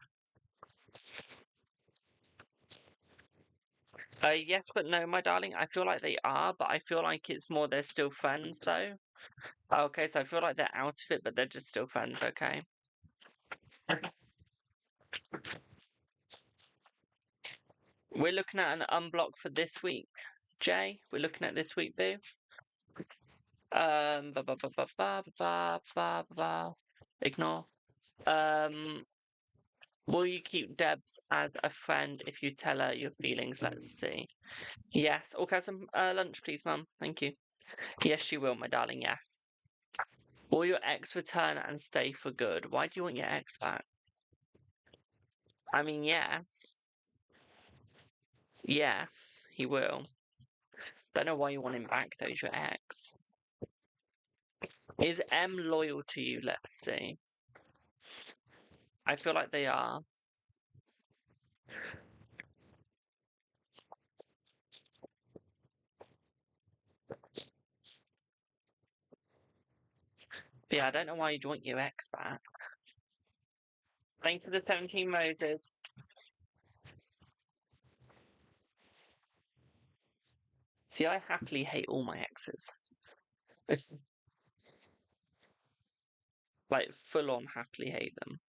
Yes, but no, my darling. I feel like they are, but I feel like it's more they're still friends, though. Okay, so I feel like they're out of it, but they're just still friends, okay? We're looking at an unblock for this week. Jay, we're looking at this week, boo. Ba ba ba ba ba ba ba ba. Ignore. Will you keep Debs as a friend if you tell her your feelings? Let's see. Yes. Okay, some lunch, please, Mum. Thank you. Yes, she will, my darling. Yes. Will your ex return and stay for good? Why do you want your ex back? I mean, yes. Yes, he will. Don't know why you want him back, though. He's your ex. Is M loyal to you? Let's see. I feel like they are. But yeah, I don't know why you'd want your ex back. Thank you for the 17 roses. See, I happily hate all my exes. Like, full on happily hate them.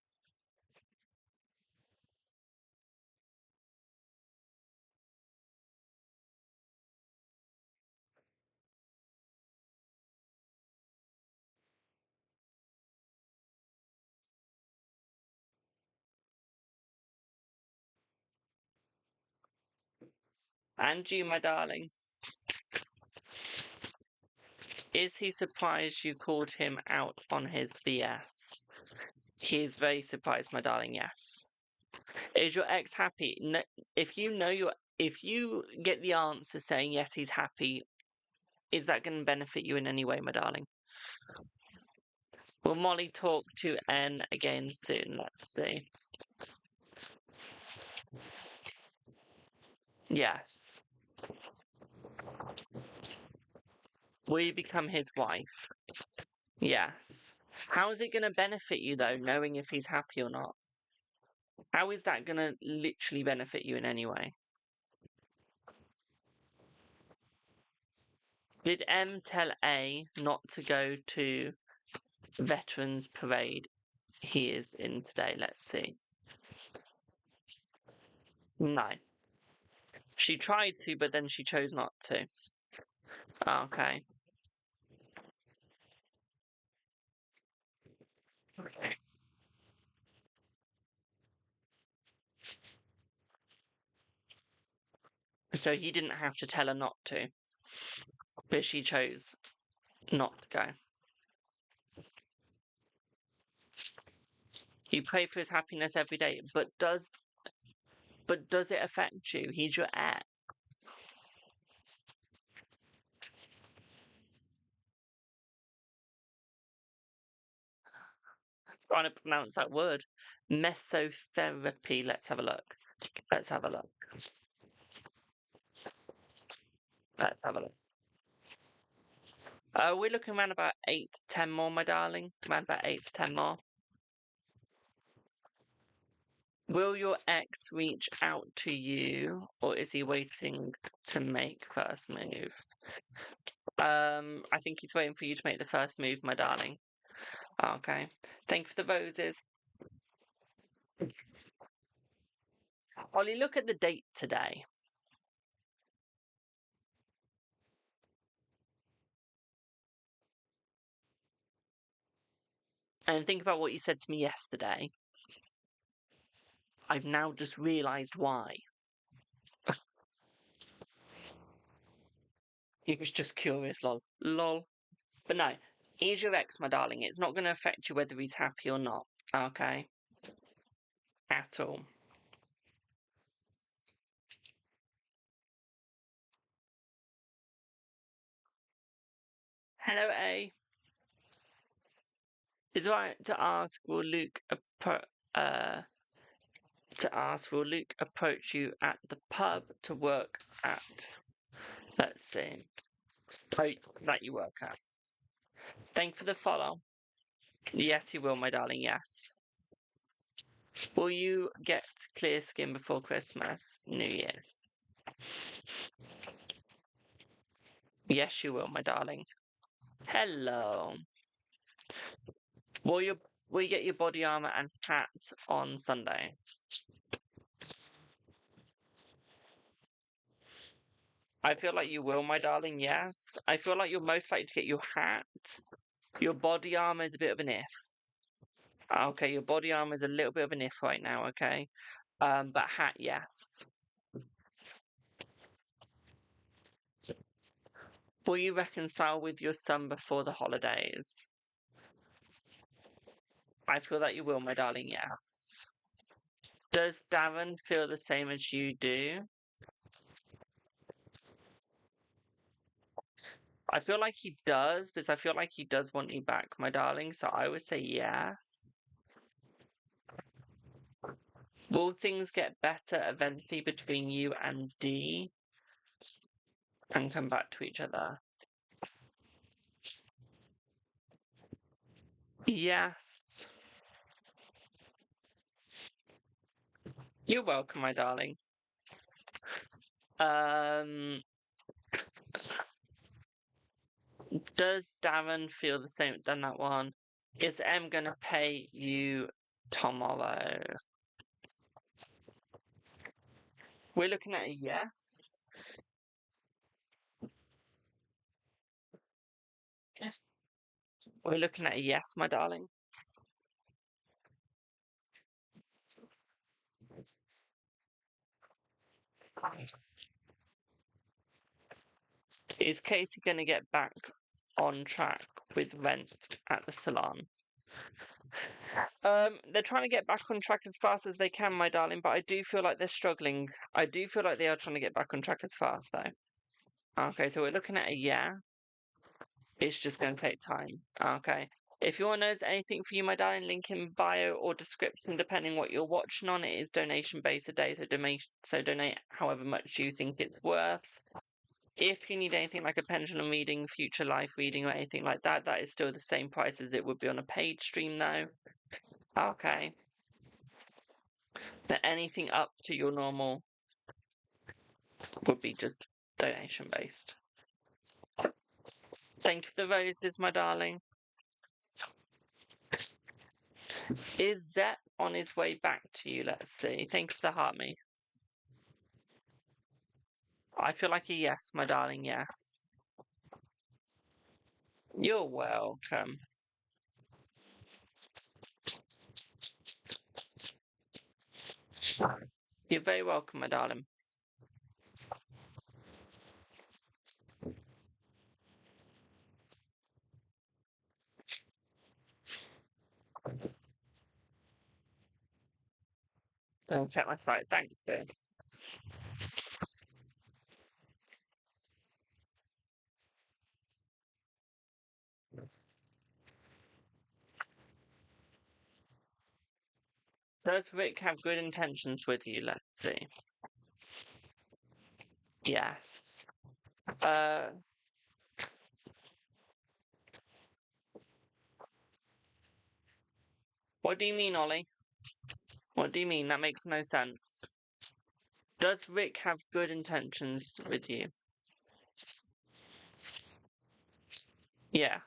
And you, my darling. Is he surprised you called him out on his BS? He is very surprised, my darling, yes. Is your ex happy? No, if you get the answer saying yes, he's happy, is that going to benefit you in any way, my darling? Will Molly talk to N again soon? Let's see. Yes. Will you become his wife? Yes. How is it going to benefit you, though, knowing if he's happy or not? How is that going to literally benefit you in any way? Did M tell A not to go to Veterans Parade he is in today? Let's see. No. She tried to, but then she chose not to. Okay. So he didn't have to tell her not to, but she chose not to go. You pray for his happiness every day, but does it affect you? He's your ex. Trying to pronounce that word. Mesotherapy. Let's have a look. Let's have a look. Let's have a look. We're looking around about 8 to 10 more, my darling. Around about 8 to 10 more. Will your ex reach out to you, or is he waiting to make first move? I think he's waiting for you to make the first move, my darling. Okay. Thank you for the roses. Ollie, look at the date today. And think about what you said to me yesterday. I've now just realised why. He was just curious, lol. Lol. But no, he's your ex, my darling. It's not going to affect you whether he's happy or not. Okay? At all. Hello, A. It's right to ask, will Luke approach you at the pub to work at? Let's see. Oh, that you work at. Thank you for the follow. Yes, you will, my darling, yes. Will you get clear skin before Christmas, New Year? Yes, you will, my darling. Hello. Will you get your body armor and hat on Sunday? I feel like you will, my darling, yes. I feel like you're most likely to get your hat. Your body armor is a bit of an if. Okay, your body armor is a little bit of an if right now, okay? But hat, yes. Will you reconcile with your son before the holidays? I feel that you will, my darling, yes. Does Darren feel the same as you do? I feel like he does, because I feel like he does want you back, my darling, so I would say yes. Will things get better eventually between you and D and come back to each other? Yes. You're welcome, my darling. Does Darren feel the same? Done that one. Is M gonna pay you tomorrow? We're looking at a yes. We're looking at a yes, my darling. Is Casey gonna get back on track with rent at the salon? They're trying to get back on track as fast as they can, my darling, but I do feel like they're struggling. I do feel like they are trying to get back on track as fast, though. Okay, so we're looking at a yeah. It's just going to take time. Okay. If you want to know anything for you, my darling, link in bio or description, depending what you're watching on. It is donation based a day, so donate however much you think it's worth. If you need anything like a pendulum reading, future life reading, or anything like that, that is still the same price as it would be on a paid stream, though. Okay. But anything up to your normal would be just donation based. Thank you for the roses, my darling. Is Zep on his way back to you? Let's see. Thank you for the heart, me. I feel like a yes, my darling, yes. You're welcome. You're very welcome, my darling. Don't check my throat. Thank you. Does Rick have good intentions with you? Let's see. Yes. What do you mean, Ollie? What do you mean? That makes no sense. Does Rick have good intentions with you? Yes.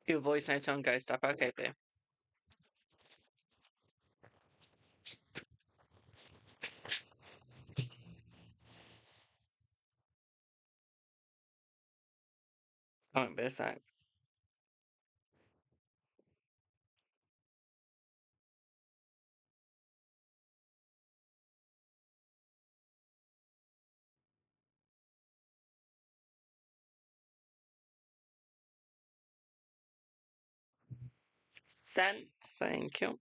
Your voice note on Ghost Up. Okay, boo. Won't be a sec. Sent. Thank you.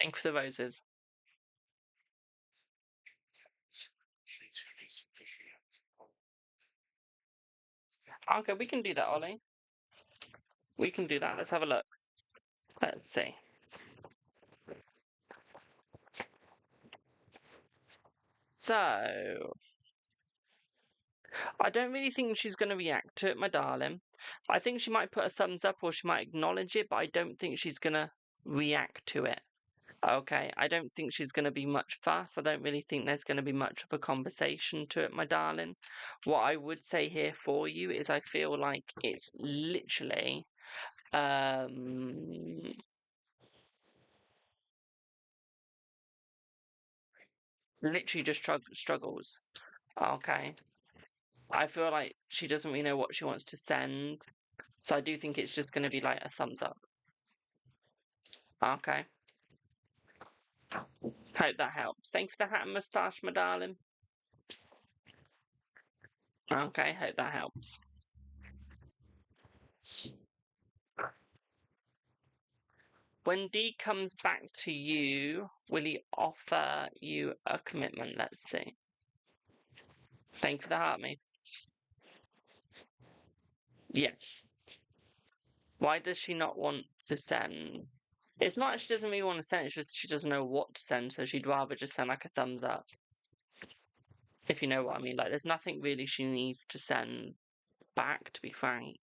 Ink for the roses. Okay, we can do that, Ollie. We can do that. Let's have a look. Let's see. So, I don't really think she's going to react to it, my darling. I think she might put a thumbs up or she might acknowledge it, but I don't think she's going to react to it. Okay, I don't think she's going to be much fuss. I don't really think there's going to be much of a conversation to it, my darling. What I would say here for you is I feel like it's literally literally just struggles. Okay. I feel like she doesn't really know what she wants to send. So I do think it's just going to be like a thumbs up. Okay. Hope that helps. Thank you for the hat and moustache, my darling. Okay, hope that helps. When D comes back to you, will he offer you a commitment? Let's see. Thank you for the heart, me. Yes. Why does she not want to send? It's not that she doesn't really want to send, it's just she doesn't know what to send, so she'd rather just send like a thumbs up. If you know what I mean. Like, there's nothing really she needs to send back, to be frank.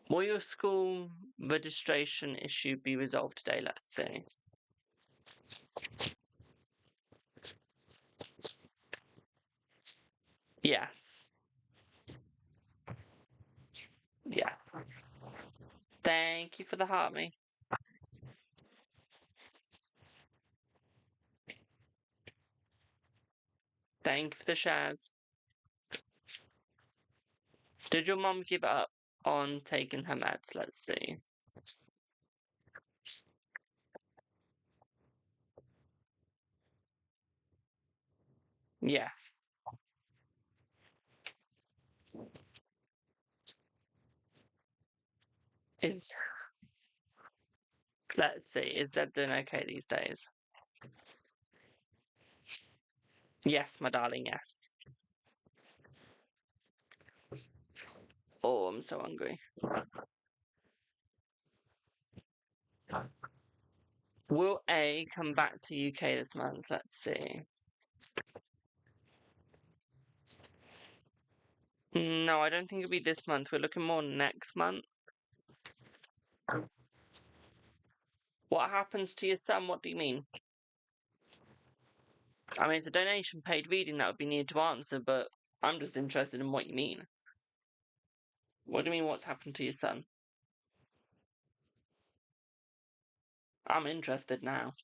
Will your school registration issue be resolved today? Let's see. Yes. Yes. Thank you for the heart, me. Thank you for the shares. Did your mum give up on taking her meds? Let's see. Yes. Let's see. Is Zed doing okay these days? Yes, my darling, yes. Oh, I'm so hungry. Will A come back to UK this month? Let's see. No, I don't think it'll be this month. We're looking more next month. What happens to your son? What do you mean? I mean, it's a donation paid reading that would be needed to answer, but I'm just interested in what you mean. What do you mean, what's happened to your son? I'm interested now.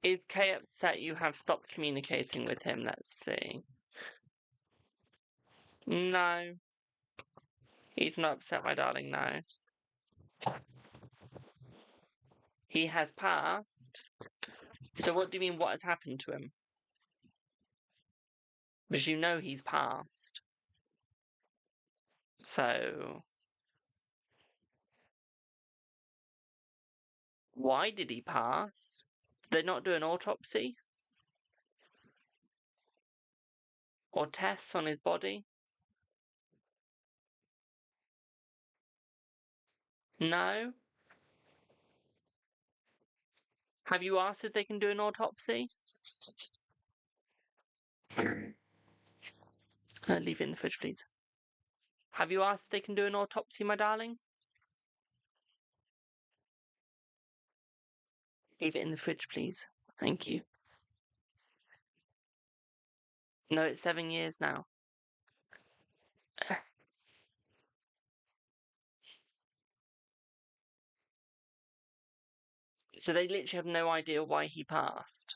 Is Kay upset you have stopped communicating with him? Let's see. No. He's not upset, my darling, no. He has passed. So what do you mean, what has happened to him? Because you know he's passed. So... why did he pass? Did they not do an autopsy? Or tests on his body? No? Have you asked if they can do an autopsy? Leave it in the fridge, please. Have you asked if they can do an autopsy, my darling? Leave it in the fridge, please. Thank you. No, it's 7 years now. So they literally have no idea why he passed.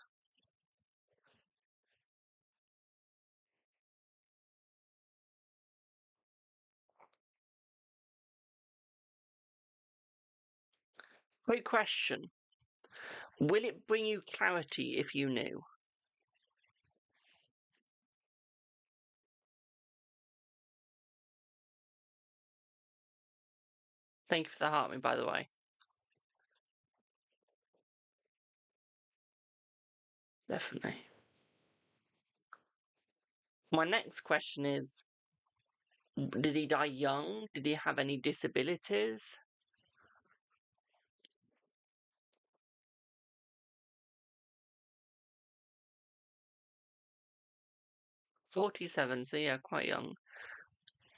Quick question. Will it bring you clarity if you knew? Thank you for the heart me, by the way. Definitely. My next question is, did he die young? Did he have any disabilities? 47, so yeah, quite young.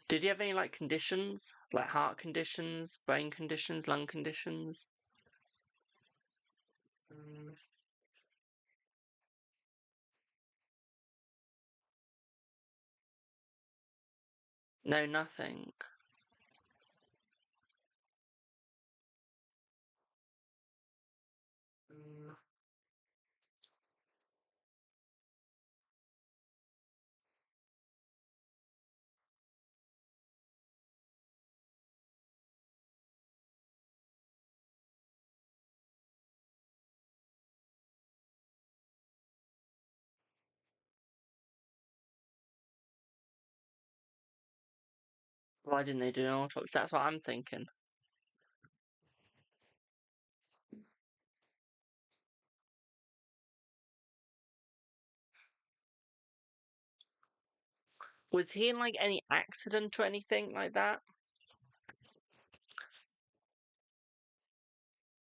Did he have any like conditions? Like heart conditions, brain conditions, lung conditions? No, nothing. Why didn't they do an autopsy? That's what I'm thinking. Was he in like any accident or anything like that?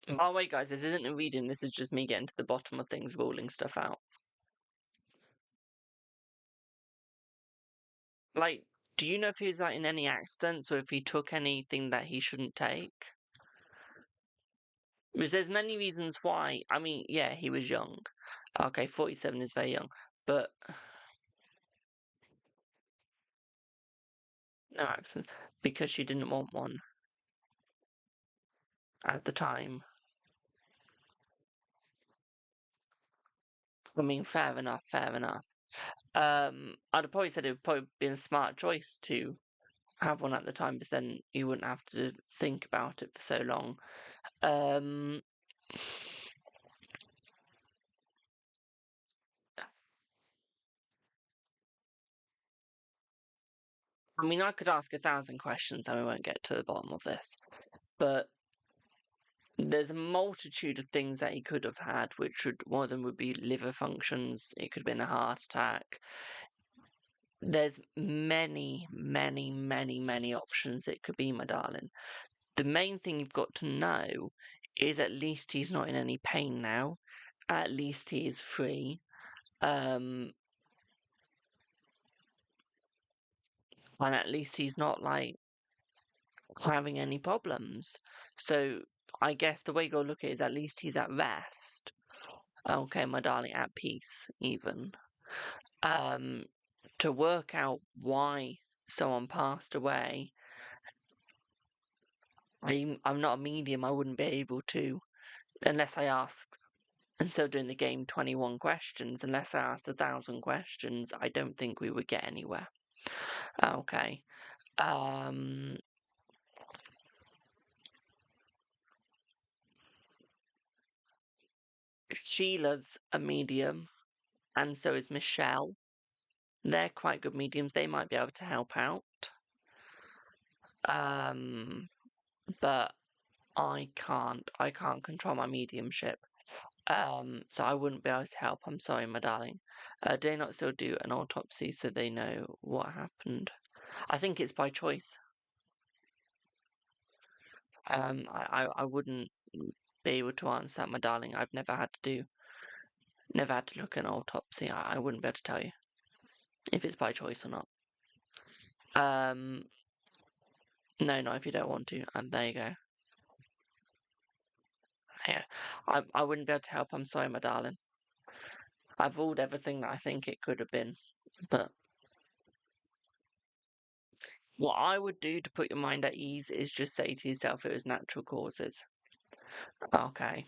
By the way, guys, this isn't a reading, this is just me getting to the bottom of things, ruling stuff out. Like, do you know if he was like in any accidents or if he took anything that he shouldn't take? Because there's many reasons why. I mean, yeah, he was young. Okay, 47 is very young, but no accident because she didn't want one at the time. I mean, fair enough, fair enough. I'd have probably said it would probably been a smart choice to have one at the time, because then you wouldn't have to think about it for so long. I mean, I could ask 1,000 questions and we won't get to the bottom of this, but there's a multitude of things that he could have had, which one of them would be liver functions. It could have been a heart attack. There's many, many, many, many options it could be, my darling. The main thing you've got to know is at least he's not in any pain now. At least he is free. And at least he's not like having any problems. So I guess the way you go look at it is at least he's at rest. Okay, my darling, at peace even. To work out why someone passed away, I'm not a medium, I wouldn't be able to, unless I asked, instead of doing the game 21 questions, unless I asked 1,000 questions, I don't think we would get anywhere. Okay. Sheila's a medium, and so is Michelle. They're quite good mediums. They might be able to help out. But I can't. I can't control my mediumship. So I wouldn't be able to help. I'm sorry, my darling. Do they not still do an autopsy so they know what happened? I think it's by choice. I wouldn't be able to answer that, my darling. I've never had to look at an autopsy. I wouldn't be able to tell you if it's by choice or not. No, not if you don't want to. And there you go. Yeah, I wouldn't be able to help. I'm sorry, my darling. I've ruled everything that I think it could have been, but what I would do to put your mind at ease is just say to yourself it was natural causes. Okay.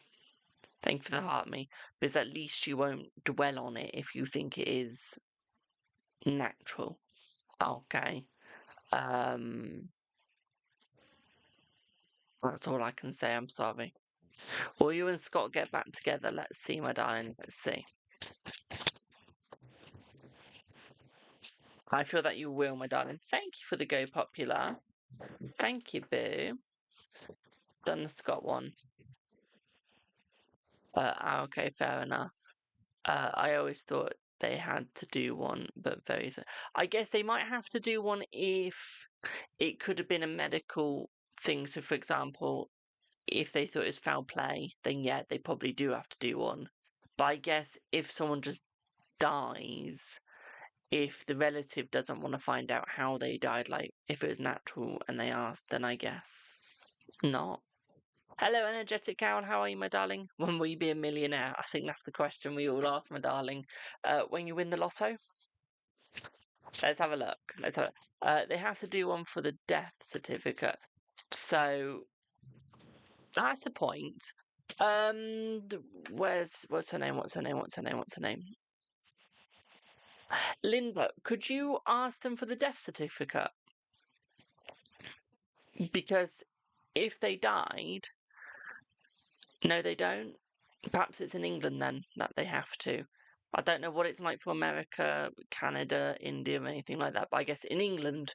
Thank you for the heart me, because at least you won't dwell on it if you think it is natural. Okay. That's all I can say. I'm sorry. Will you and Scott get back together? Let's see, my darling. Let's see. I feel that you will, my darling. Thank you for the go popular. Thank you, boo. Done the Scott one. Okay, fair enough. I always thought they had to do one, but I guess they might have to do one if it could have been a medical thing. So, for example, if they thought it was foul play, then yeah, they probably do have to do one. But I guess if someone just dies, if the relative doesn't want to find out how they died, like if it was natural and they asked, then I guess not. Hello, energetic Carol. How are you, my darling? When will you be a millionaire? I think that's the question we all ask, my darling. When you win the lotto? Let's have a look. They have to do one for the death certificate. So that's the point. What's her name? Linda, could you ask them for the death certificate? Because if they died, no, they don't. Perhaps it's in England then that they have to. I don't know what it's like for America, Canada, India, or anything like that, but I guess in England,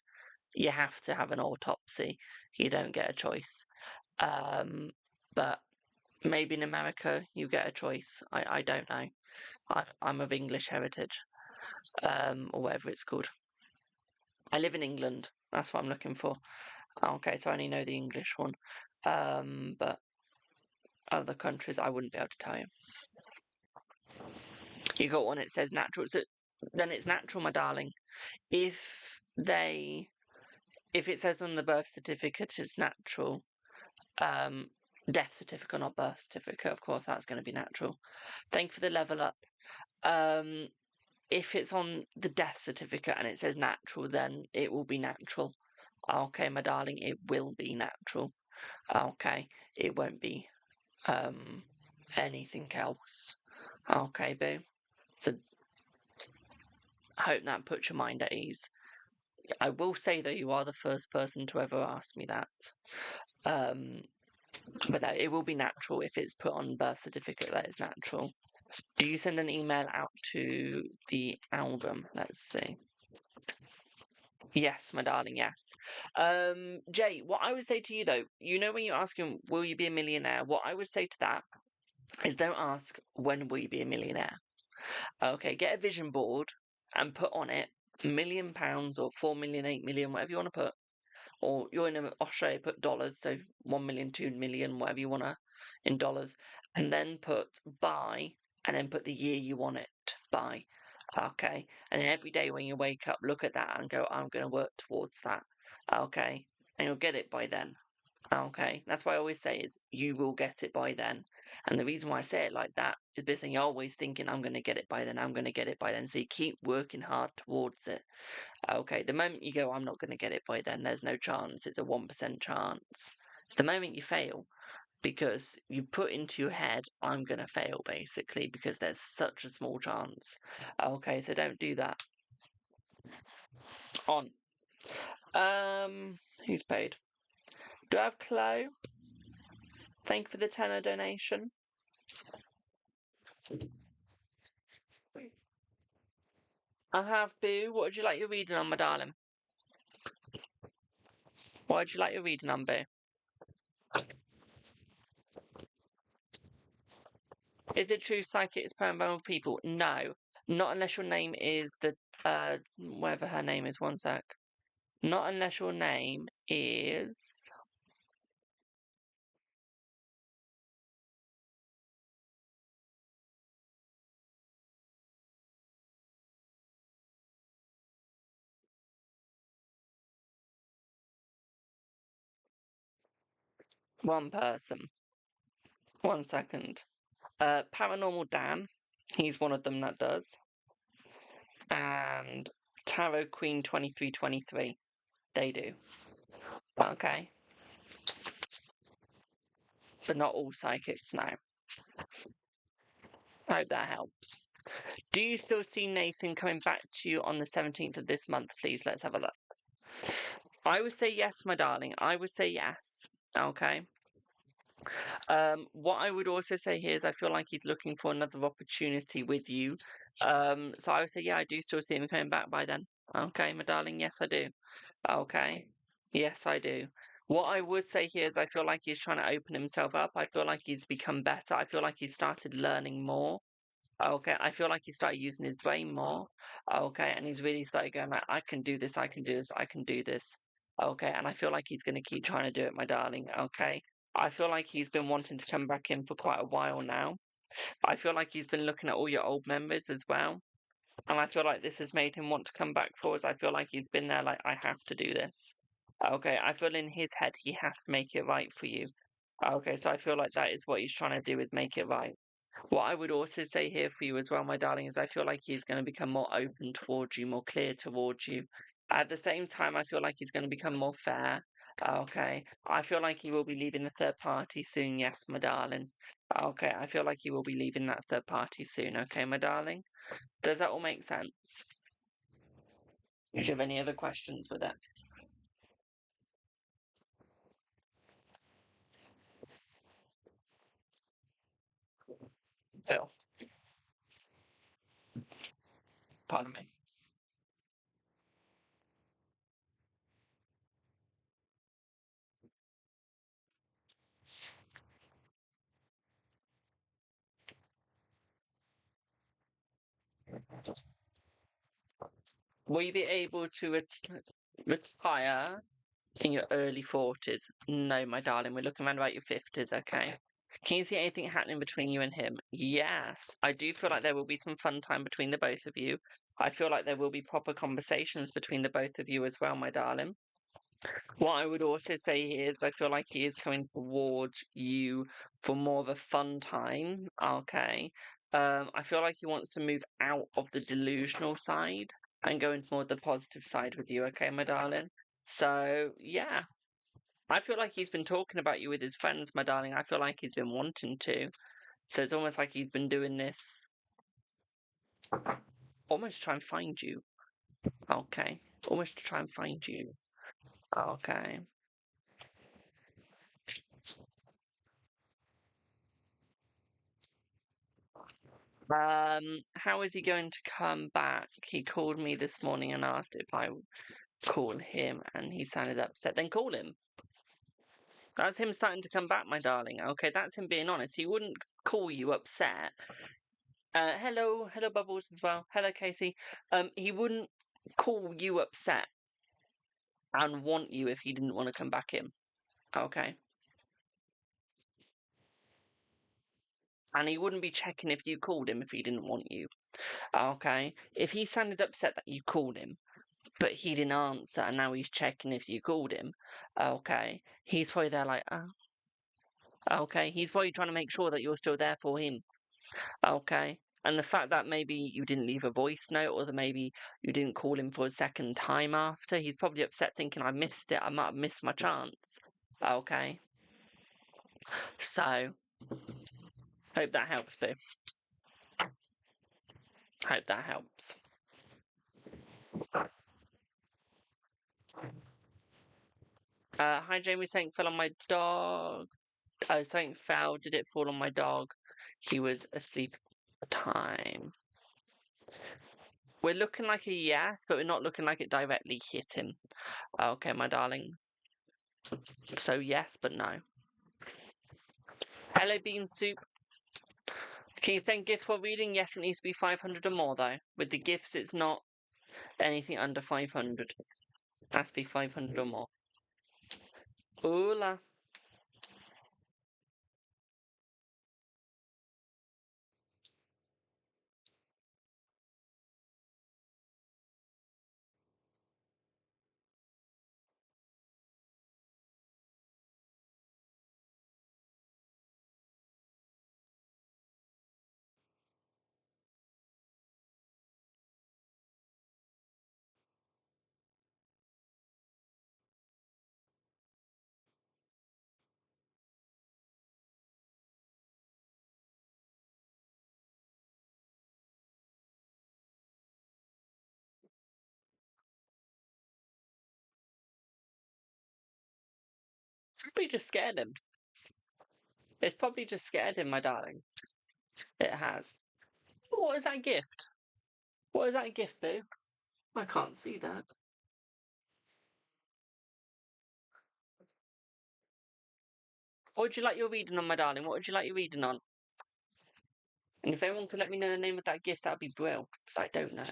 you have to have an autopsy. You don't get a choice. But maybe in America, you get a choice. I don't know. I'm of English heritage, or whatever it's called. I live in England. That's what I'm looking for. Okay, so I only know the English one. But other countries, I wouldn't be able to tell you. You got one, it says natural. So then it's natural, my darling. If it says on the birth certificate it's natural, death certificate, not birth certificate, of course, that's going to be natural. Thank you for the level up. If it's on the death certificate and it says natural, then it will be natural. Okay, my darling, it will be natural. Okay, it won't be anything else. Okay, boo. So I hope that puts your mind at ease. I will say that you are the first person to ever ask me that. But no, it will be natural if it's put on birth certificate that it's natural. Do you send an email out to the album? Let's see. Yes, my darling, yes. Jay, what I would say to you though, you know when you're asking, will you be a millionaire? What I would say to that is don't ask, when will you be a millionaire? Okay, get a vision board and put on it £1 million or 4 million, 8 million, whatever you want to put. Or you're in Australia, put dollars, so 1 million, 2 million, whatever you want to in dollars, and then put buy, and then put the year you want it by. Okay, and then every day when you wake up, look at that and go, I'm going to work towards that. Okay, and you'll get it by then. Okay, that's why I always say is you will get it by then. And the reason why I say it like that is because you're always thinking, I'm going to get it by then, I'm going to get it by then. So you keep working hard towards it. Okay, the moment you go, I'm not going to get it by then, there's no chance, it's a 1% chance. It's the moment you fail because you put into your head, I'm going to fail basically because there's such a small chance. Okay, so don't do that. On. Who's paid? Do I have Chloe? Thank you for the tenner donation. I have Boo. What would you like your reading on, my darling? What would you like your reading on, Boo? Is it true psychic is paranormal people? No. Not unless your name is whatever her name is, one sec. Not unless your name is... one person. 1 second. Paranormal Dan. He's one of them that does. And Tarot Queen 2323. They do. Okay. But not all psychics now. I hope that helps. Do you still see Nathan coming back to you on the 17th of this month, please? Let's have a look. I would say yes, my darling. I would say yes. Okay. What I would also say here is I feel like he's looking for another opportunity with you. So I would say, yeah, I do still see him coming back by then. Okay, my darling. Yes, I do. Okay. Yes, I do. What I would say here is I feel like he's trying to open himself up. I feel like he's become better. I feel like he's started learning more. Okay, I feel like he started using his brain more. Okay, and he's really started going like, I can do this, I can do this, I can do this. Okay, and I feel like he's going to keep trying to do it, my darling. Okay, I feel like he's been wanting to come back in for quite a while now. I feel like he's been looking at all your old memories as well. And I feel like this has made him want to come back for us. I feel like he's been there like, I have to do this. Okay, I feel in his head he has to make it right for you. Okay, so I feel like that is what he's trying to do, is make it right. What I would also say here for you as well, my darling, is I feel like he's going to become more open towards you, more clear towards you. At the same time, I feel like he's going to become more fair. Okay, I feel like he will be leaving the third party soon. Yes, my darling. Okay, I feel like he will be leaving that third party soon. Okay, my darling. Does that all make sense? Do you have any other questions with it? Bill, pardon me. Will you be able to retire in your early 40s? No, my darling, we're looking around about your 50s, okay? Can you see anything happening between you and him? Yes, I do feel like there will be some fun time between the both of you. I feel like there will be proper conversations between the both of you as well, my darling. What I would also say is I feel like he is coming towards you for more of a fun time, okay? I feel like he wants to move out of the delusional side and go into more of the positive side with you, okay, my darling? So, yeah. I feel like he's been talking about you with his friends, my darling. I feel like he's been wanting to. So it's almost like he's been doing this almost to try and find you. Okay. Almost to try and find you. Okay. How is he going to come back? He called me this morning and asked if I would call him, and he sounded upset. Then call him. That's him starting to come back, my darling. Okay, that's him being honest. He wouldn't call you upset. Hello, Bubbles as well. Hello, Casey. He wouldn't call you upset and want you if he didn't want to come back in. Okay. And he wouldn't be checking if you called him if he didn't want you. Okay. If he sounded upset that you called him, but he didn't answer, and now he's checking if you called him, okay, he's probably there like, oh, okay. He's probably trying to make sure that you're still there for him. Okay. And the fact that maybe you didn't leave a voice note, or that maybe you didn't call him for a second time after, he's probably upset thinking, I missed it. I might have missed my chance. Okay. So, hope that helps, Boo. Hope that helps. Hi, Jamie. Something fell on my dog. Oh, something fell. Did it fall on my dog? He was asleep at the time. We're looking like a yes, but we're not looking like it directly hit him. Okay, my darling. So yes, but no. Hello, Bean Soup. Can you send gift for reading? Yes, it needs to be 500 or more, though. With the gifts, it's not anything under 500. It has to be 500 or more. Hola. Probably just scared him. It's probably just scared him, my darling. It has. What is that gift? What is that gift, Boo? I can't see that. What would you like your reading on, my darling? What would you like your reading on? And if anyone could let me know the name of that gift, that would be brilliant, because I don't know.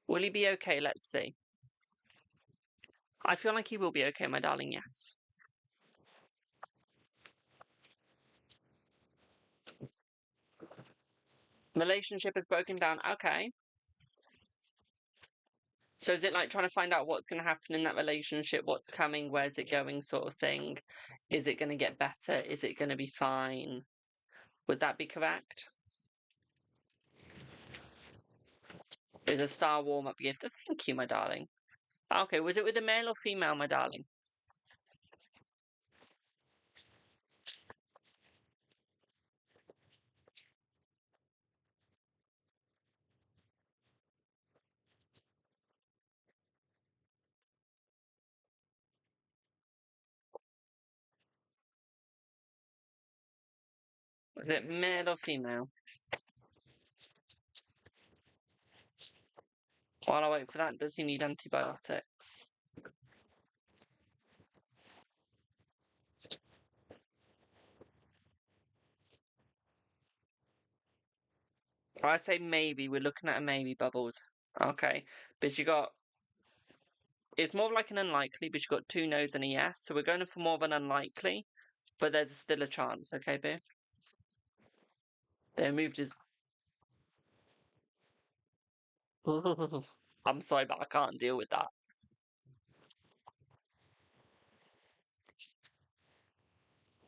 Will he be okay? Let's see. I feel like he will be okay, my darling, yes. Relationship is broken down. Okay. So is it like trying to find out what's going to happen in that relationship, what's coming, where's it going sort of thing? Is it going to get better? Is it going to be fine? Would that be correct? It's a star warm-up gift. Oh, thank you, my darling. Okay, was it with a male or female, my darling? Was it male or female? While I wait for that, does he need antibiotics? I say maybe. We're looking at a maybe, Bubbles. Okay, but you got... It's more like an unlikely, but you got 2 no's and a yes. So we're going for more of an unlikely, but there's still a chance. Okay, Boo? They moved his... I'm sorry, but I can't deal with that.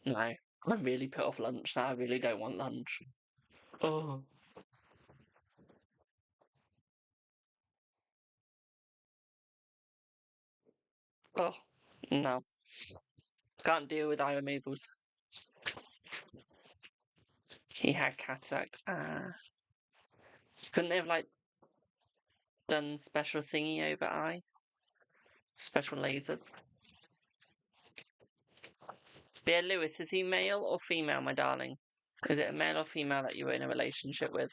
No, I really put off lunch now. I really don't want lunch. Oh. Oh, no. Can't deal with eye removals. He had cataract. Couldn't they have, like, done special thingy over eye? Special lasers? Bear Lewis, is he male or female, my darling? Is it a male or female that you were in a relationship with?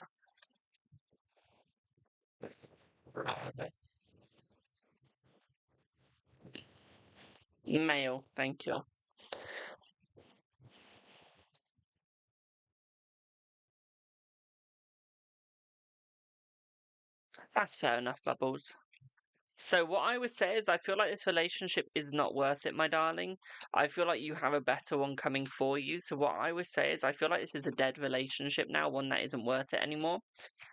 Male, thank you. That's fair enough, Bubbles. So what I would say is I feel like this relationship is not worth it, my darling. I feel like you have a better one coming for you. So what I would say is I feel like this is a dead relationship now, one that isn't worth it anymore.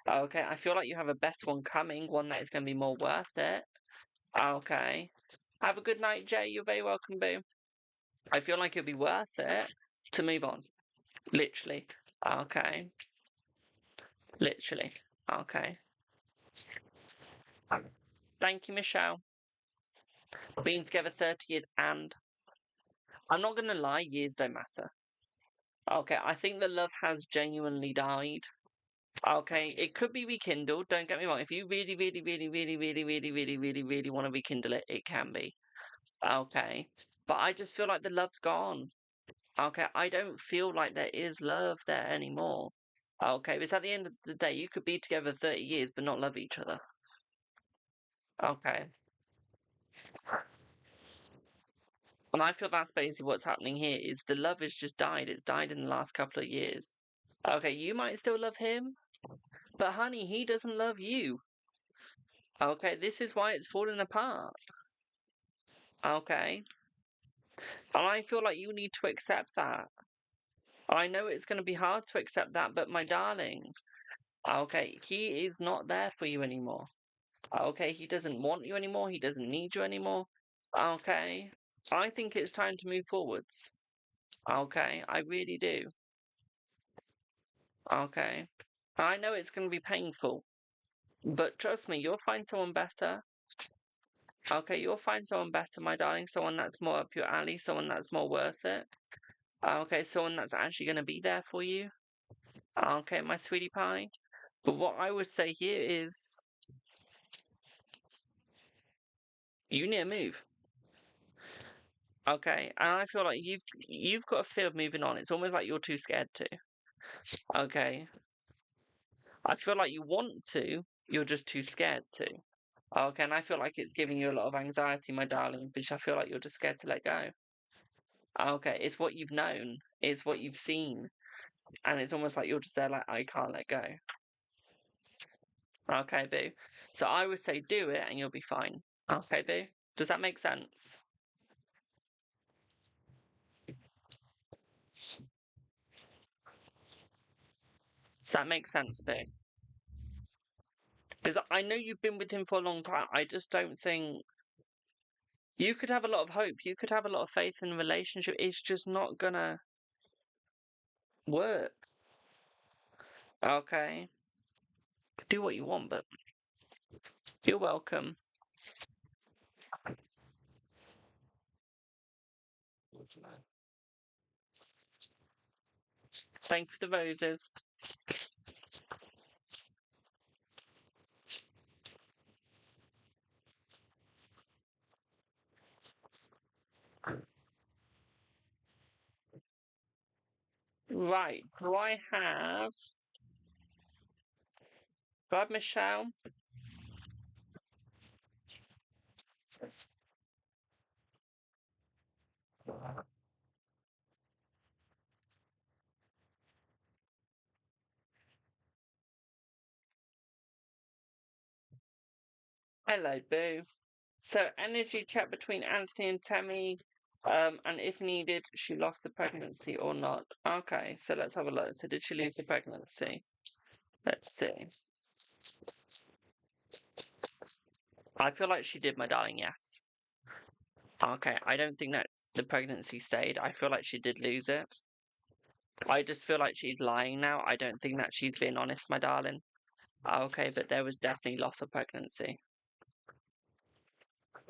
Okay, I feel like you have a better one coming, one that is going to be more worth it. Okay. Have a good night, Jay. You're very welcome, boo. I feel like it'll be worth it to move on. Literally. Okay. Literally. Okay. Thank you, Michelle. Been together 30 years and... I'm not going to lie, years don't matter. Okay, I think the love has genuinely died. Okay, it could be rekindled, don't get me wrong. If you really, really, really, really, really, really, really, really, really want to rekindle it, it can be. Okay, but I just feel like the love's gone. Okay, I don't feel like there is love there anymore. Okay, because at the end of the day, you could be together 30 years but not love each other. Okay. And I feel that's basically what's happening here, is the love has just died. It's died in the last couple of years. Okay, you might still love him, but honey, he doesn't love you. Okay, this is why it's falling apart. Okay. And I feel like you need to accept that. I know it's going to be hard to accept that, but my darling, okay, he is not there for you anymore. Okay, he doesn't want you anymore. He doesn't need you anymore. Okay. I think it's time to move forwards. Okay, I really do. Okay. I know it's going to be painful, but trust me, you'll find someone better. Okay, you'll find someone better, my darling. Someone that's more up your alley, someone that's more worth it. Okay, someone that's actually going to be there for you. Okay, my sweetie pie. But what I would say here is you need to move. Okay, and I feel like you've got a fear of moving on. It's almost like you're too scared to. Okay. I feel like you want to, you're just too scared to. Okay, and I feel like it's giving you a lot of anxiety, my darling, because I feel like you're just scared to let go. Okay, it's what you've known. It's what you've seen. And it's almost like you're just there like, I can't let go. Okay, boo. So I would say do it and you'll be fine. Okay, boo. Does that make sense? Does that make sense, boo? Because I know you've been with him for a long time. I just don't think you could have a lot of hope. You could have a lot of faith in the relationship. It's just not gonna work. Okay. Do what you want, but you're welcome. Thank you for the roses. Right. Do I have Michelle? Hello, boo. So energy check between Anthony and Tammy. And if needed, she lost the pregnancy or not. Okay, so let's have a look. So did she lose the pregnancy? Let's see. I feel like she did, my darling, yes. Okay, I don't think that the pregnancy stayed. I feel like she did lose it. I just feel like she's lying now. I don't think that she's being honest, my darling. Okay, but there was definitely loss of pregnancy.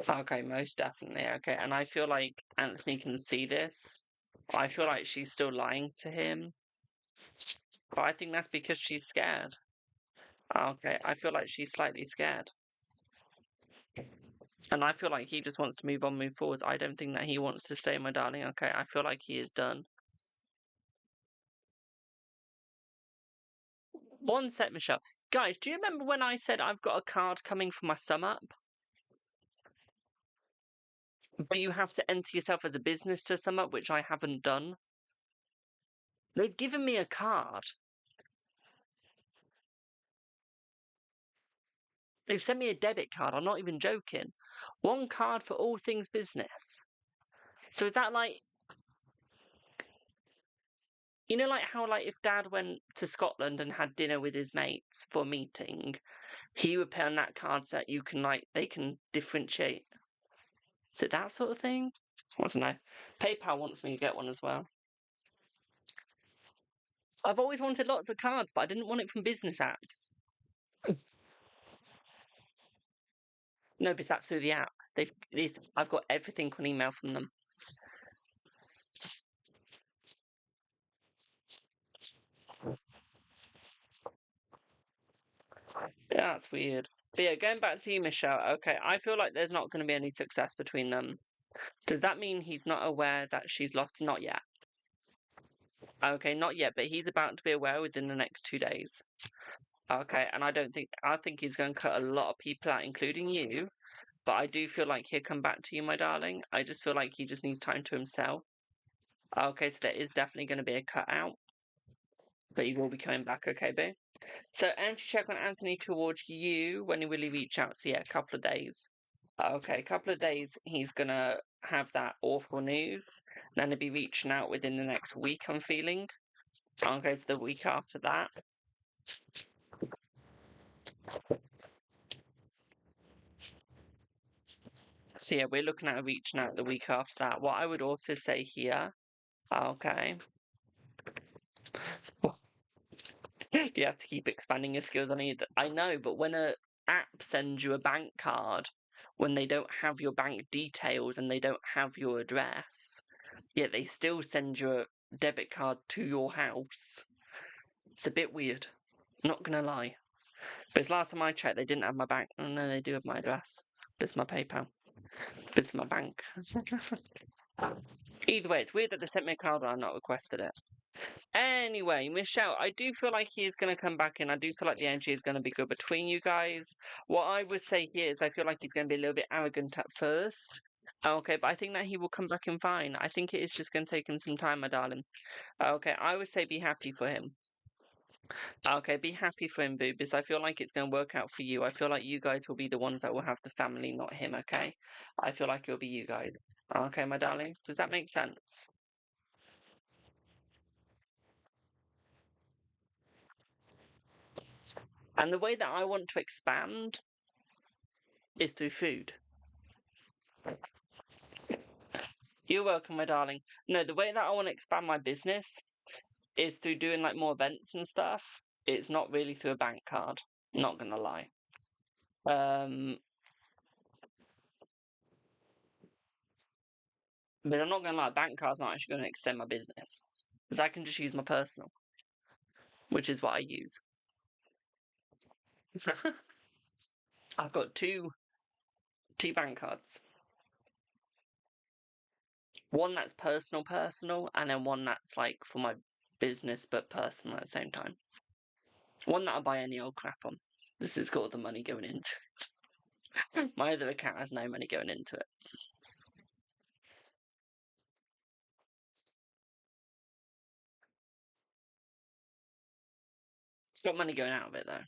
Okay, most definitely. Okay, and I feel like Anthony can see this. I feel like she's still lying to him. But I think that's because she's scared. Okay, I feel like she's slightly scared. And I feel like he just wants to move on, move forwards. I don't think that he wants to stay, my darling. Okay, I feel like he is done. One sec, Michelle. Guys, do you remember when I said I've got a card coming for my sum up? But you have to enter yourself as a business to sum up, which I haven't done. They've given me a card. They've sent me a debit card. I'm not even joking. One card for all things business. So is that like, you know, like how like if Dad went to Scotland and had dinner with his mates for a meeting, he would pay on that card so that you can like they can differentiate. Is it that sort of thing? I don't know. PayPal wants me to get one as well. I've always wanted lots of cards, but I didn't want it from business apps. No, because that's through the app. I've got everything on email from them. Yeah, that's weird. But yeah, going back to you, Michelle. Okay, I feel like there's not going to be any success between them. Does that mean he's not aware that she's lost? Not yet. Okay, not yet, but he's about to be aware within the next 2 days. Okay, and I think he's going to cut a lot of people out, including you. But I do feel like he'll come back to you, my darling. I just feel like he just needs time to himself. Okay, so there is definitely going to be a cutout. But he will be coming back, okay, boo? So, anti-check on Anthony towards you. When will he reach out? So, yeah, a couple of days. Okay, a couple of days he's going to have that awful news. Then he'll be reaching out within the next week, I'm feeling. Okay, so the week after that. So, yeah, we're looking at reaching out the week after that. What I would also say here, okay. You have to keep expanding your skills. I know, but when a app sends you a bank card, when they don't have your bank details and they don't have your address, yet they still send you a debit card to your house. It's a bit weird. I'm not gonna lie. But it's last time I checked, they didn't have my bank. Oh no, they do have my address. But it's my PayPal. But it's my bank. Either way, it's weird that they sent me a card when I've not requested it. Anyway, Michelle, I do feel like he is going to come back in. I do feel like the energy is going to be good between you guys. What I would say here is I feel like he's going to be a little bit arrogant at first. Okay, but I think that he will come back in fine. I think it is just going to take him some time, my darling. Okay, I would say be happy for him. Okay, be happy for him, boo, because I feel like it's going to work out for you. I feel like you guys will be the ones that will have the family, not him, okay? I feel like it'll be you guys. Okay, my darling? Does that make sense? And the way that I want to expand is through food. You're welcome, my darling. No, the way that I want to expand my business is through doing like more events and stuff. It's not really through a bank card. Not gonna lie. But I'm not gonna lie, bank cards not actually gonna extend my business. Because I can just use my personal, which is what I use. I've got two bank cards. One that's personal, and then one that's like for my business but personal at the same time. One that I buy any old crap on. This has got all the money going into it. My other account has no money going into it. It's got money going out of it though.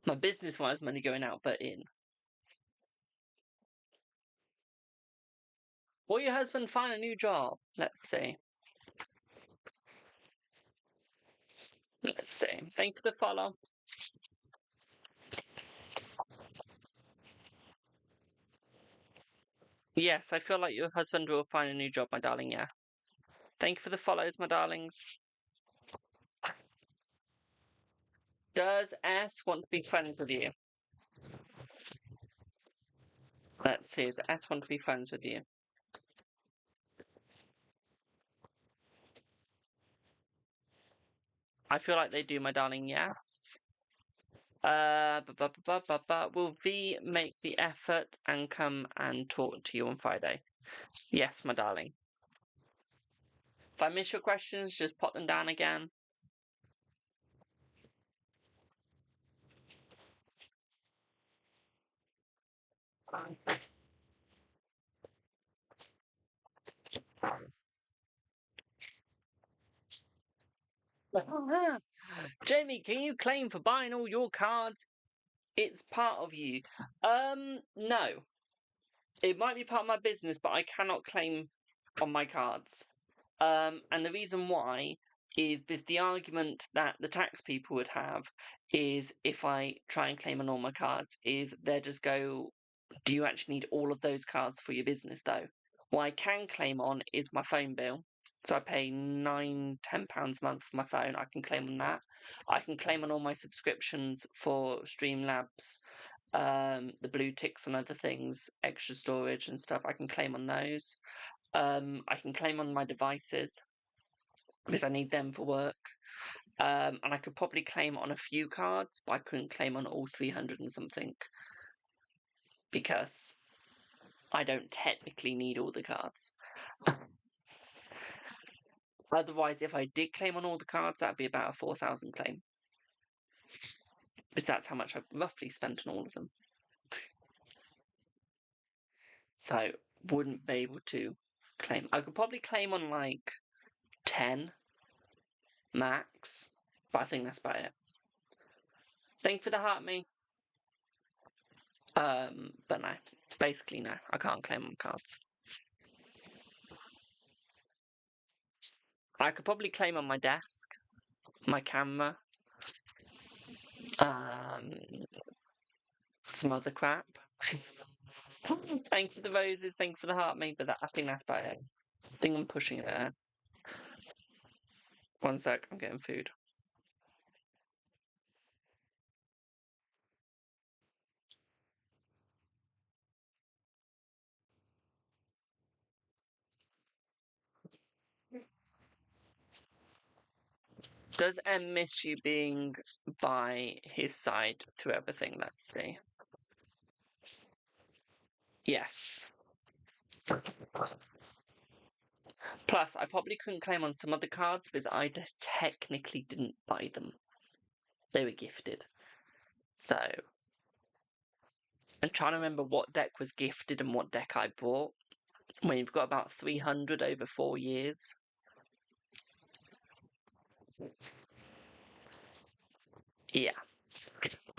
My business one has money going out but in. Will your husband find a new job? Let's see. Let's see. Thank you for the follow. Yes, I feel like your husband will find a new job, my darling, yeah. Thank you for the follows, my darlings. Does S want to be friends with you? Let's see, does S want to be friends with you? I feel like they do, my darling, yes. Will V make the effort and come and talk to you on Friday? Yes, my darling. If I miss your questions, just pop them down again. Jamie, can you claim for buying all your cards? It's part of you. No. It might be part of my business, but I cannot claim on my cards. And the reason why is because the argument that the tax people would have is if I try and claim on all my cards, is they just go, do you actually need all of those cards for your business though? What I can claim on is my phone bill. So I pay £9-10 a month for my phone. I can claim on that. I can claim on all my subscriptions for Streamlabs, the blue ticks on other things, extra storage and stuff. I can claim on those. I can claim on my devices because I need them for work. And I could probably claim on a few cards, but I couldn't claim on all 300 and something because I don't technically need all the cards. Otherwise, if I did claim on all the cards, that'd be about a 4,000 claim. Because that's how much I've roughly spent on all of them. So, wouldn't be able to claim. I could probably claim on like 10 max, but I think that's about it. Thank you for the heart, me. But no, basically no, I can't claim on cards. I could probably claim on my desk, my camera, some other crap. Thank you for the roses, thank you for the heart, me, but I think that's about it. I think I'm pushing it there. One sec, I'm getting food. Does M miss you being by his side through everything? Let's see. Yes. Plus, I probably couldn't claim on some other cards because I technically didn't buy them. They were gifted. So, I'm trying to remember what deck was gifted and what deck I bought. When you've got about 300 over 4 years. Yeah.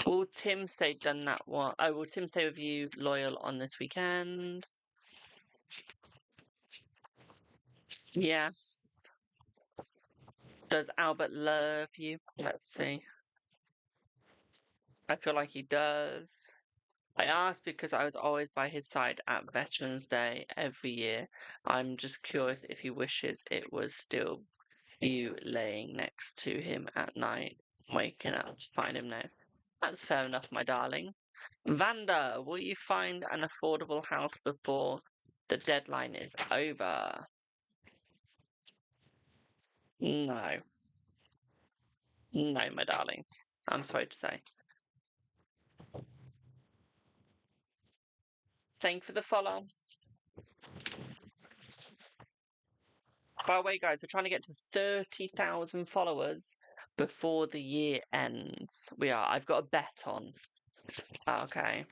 Will Tim stay done that one? Oh, will Tim stay with you loyal on this weekend? Yes. Does Albert love you? Let's see. I feel like he does. I asked because I was always by his side at Veterans Day every year. I'm just curious if he wishes it was still you laying next to him at night, waking up to find him next. That's fair enough, my darling. Vanda, will you find an affordable house before the deadline is over? No. No, my darling. I'm sorry to say. Thank you for the follow. By the way, guys, we're trying to get to 30,000 followers before the year ends. We are. I've got a bet on. Okay.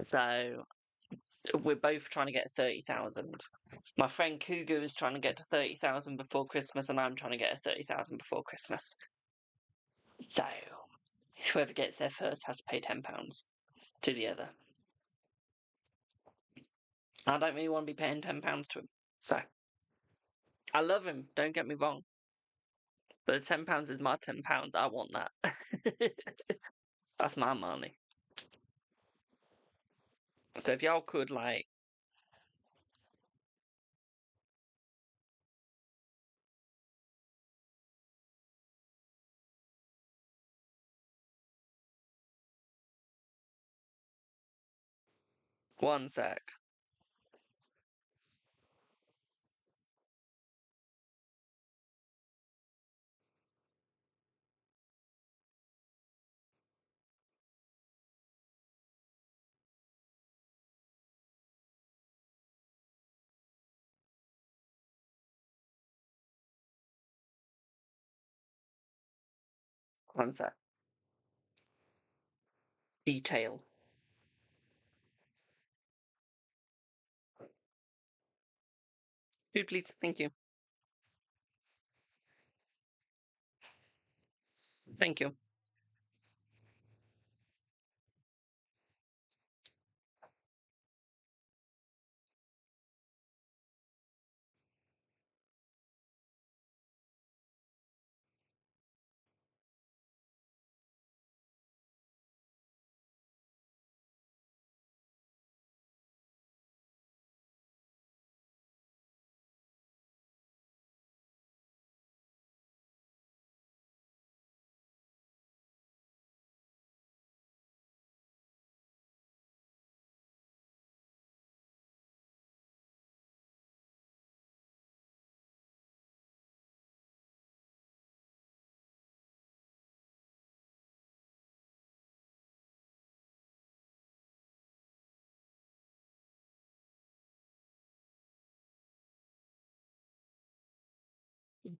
So, we're both trying to get 30,000. My friend Cougar is trying to get to 30,000 before Christmas, and I'm trying to get to 30,000 before Christmas. So, whoever gets there first has to pay £10 to the other. I don't really want to be paying £10 to him. So, I love him, don't get me wrong. But £10 is my £10. I want that. That's my money. So if y'all could, like, one sec. One sec. Detail. Food, please. Thank you. Thank you.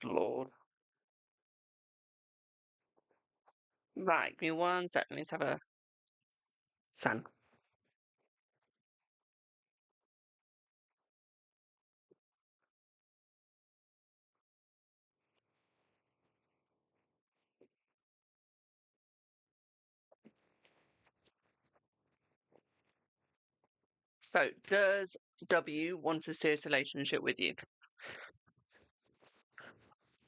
Good Lord. Right, give me one sec. Let's have a San. So, does W want a serious relationship with you?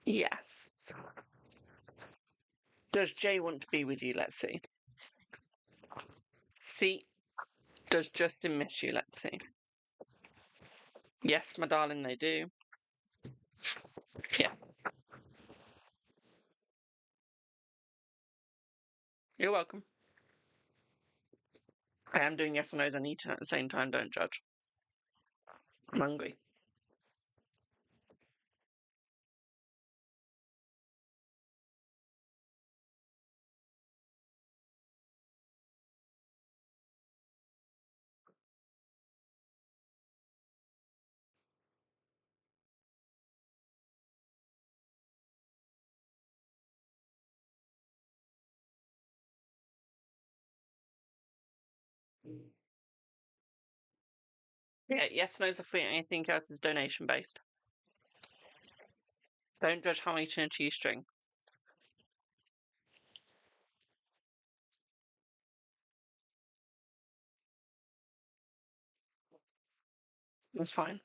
Yes. Does J want to be with you? Let's see. C. Does Justin miss you? Let's see. Yes, my darling, they do. Yes. You're welcome. I am doing yes or no's. I need to at the same time. Don't judge. I'm hungry. Yeah, yes, no's are free. Anything else is donation based. Don't judge how eating a cheese string. That's fine.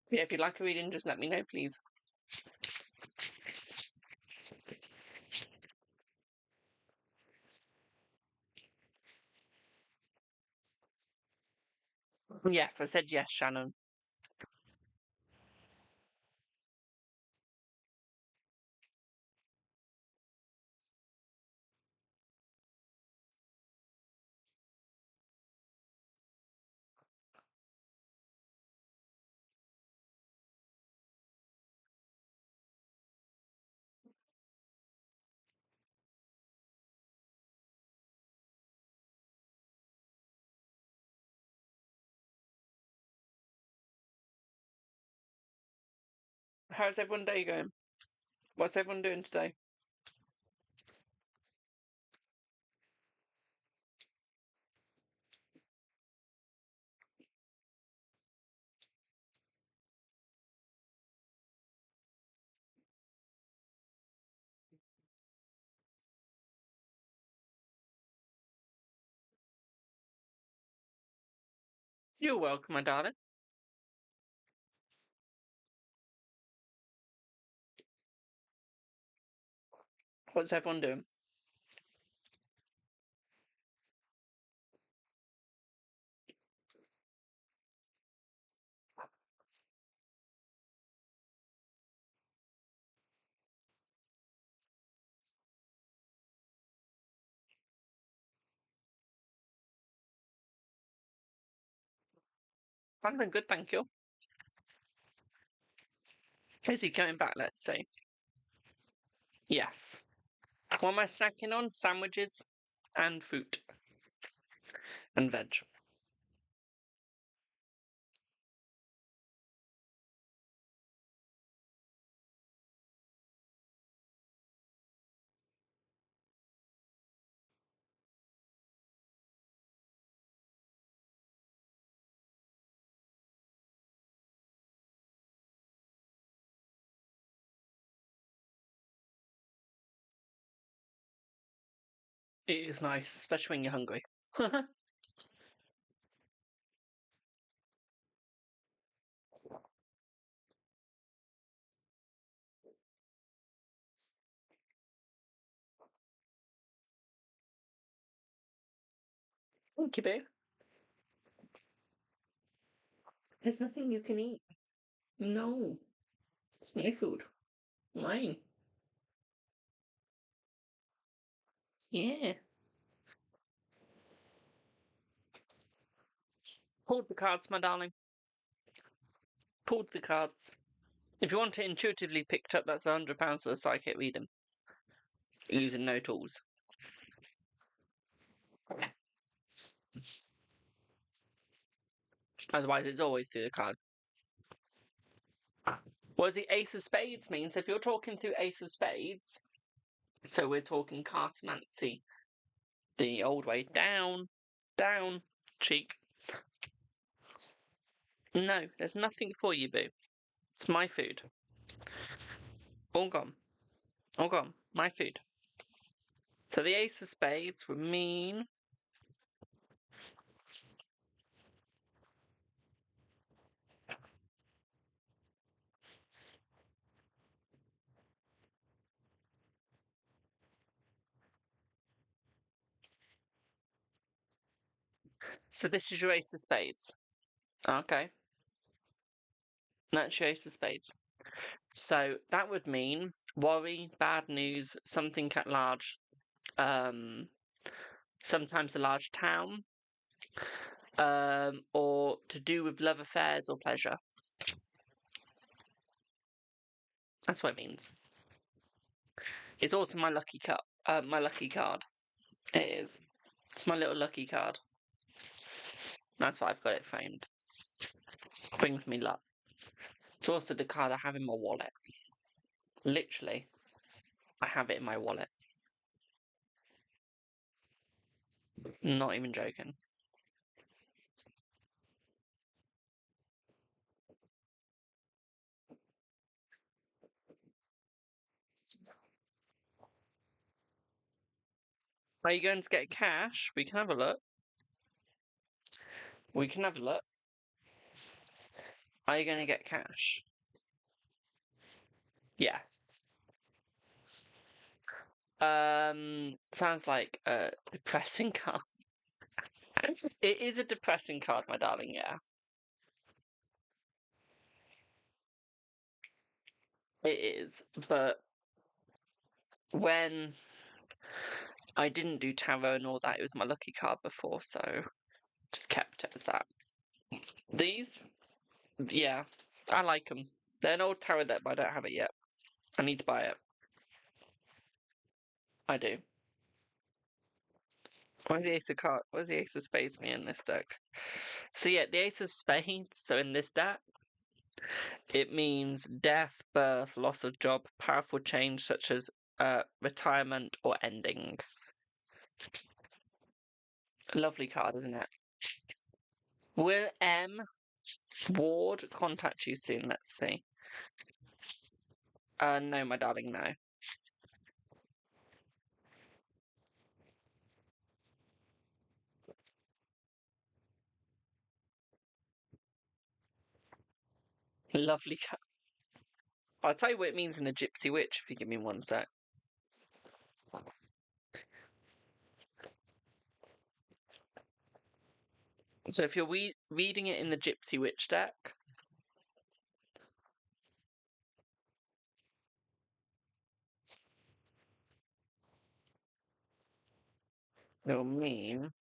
Yeah, if you'd like a reading, just let me know, please. Yes, I said yes, Shannon. How's everyone day going? What's everyone doing today? You're welcome, my darling. What's everyone doing? I'm doing good, thank you. Is he coming back, let's see? Yes. What am I snacking on? Sandwiches and fruit. And veg. It is nice, especially when you're hungry. Thank you, boo. There's nothing you can eat. No. It's my food. Mine. Yeah. Pulled the cards, my darling. Pulled the cards. If you want it intuitively picked up, that's £100 for the psychic reading. Using no tools. Otherwise, it's always through the card. What does the Ace of Spades mean? So if you're talking through Ace of Spades, so we're talking cartomancy, the old way, down, down, cheek. No, there's nothing for you, boo. It's my food. All gone. All gone. My food. So the Ace of Spades would mean... So this is your Ace of Spades. Okay. That's your Ace of Spades. So that would mean worry, bad news, something at large. Sometimes a large town. Or to do with love affairs or pleasure. That's what it means. It's also my lucky cup. My lucky card. It is. It's my little lucky card. That's why I've got it framed. Brings me luck. It's also the card I have in my wallet. Literally, I have it in my wallet. Not even joking. Are you going to get cash? We can have a look. We can have a look. Are you going to get cash? Yeah. Sounds like a depressing card. It is a depressing card, my darling, yeah. It is, but when I didn't do tarot and all that, it was my lucky card before, so just kept it as that. These? Yeah, I like them. They're an old tarot deck, but I don't have it yet. I need to buy it. I do. Why the Ace of Cards? What does the Ace of Spades mean in this deck? So yeah, the Ace of Spades, so in this deck, it means death, birth, loss of job, powerful change such as retirement or ending. A lovely card, isn't it? Will M. Ward contact you soon? Let's see. No, my darling, no. Lovely card. I'll tell you what it means in the Gypsy Witch if you give me 1 sec. So if you're reading it in the Gypsy Witch deck, it'll mean...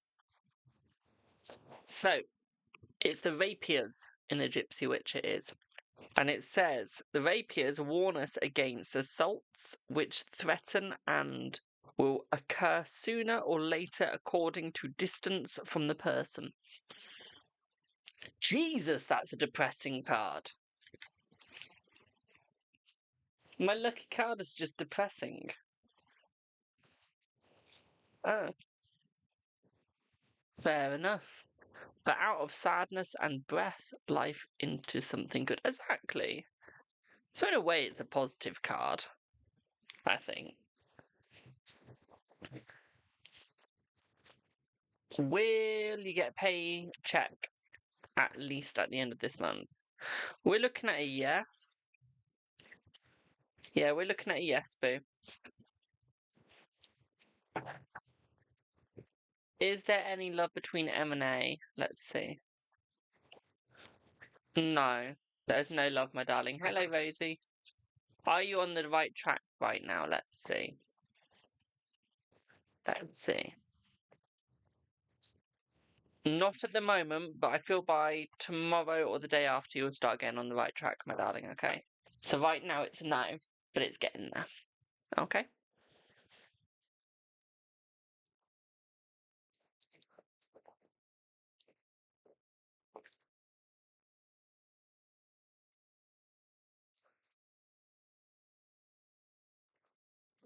So, it's the rapiers in the Gypsy Witch it is. And it says, the rapiers warn us against assaults which threaten and will occur sooner or later according to distance from the person. Jesus, that's a depressing card. My lucky card is just depressing. Oh. Fair enough. But out of sadness and breath, life into something good. Exactly. So in a way, it's a positive card, I think. Will you get a pay check at least at the end of this month? We're looking at a yes. Yeah, we're looking at a yes, boo. Is there any love between M and A? Let's see. No, there's no love, my darling. Hello, Rosie. Are you on the right track right now? Let's see. Let's see. Not at the moment, but I feel by tomorrow or the day after you'll start getting on the right track, my darling, okay? So right now it's a no, but it's getting there. Okay?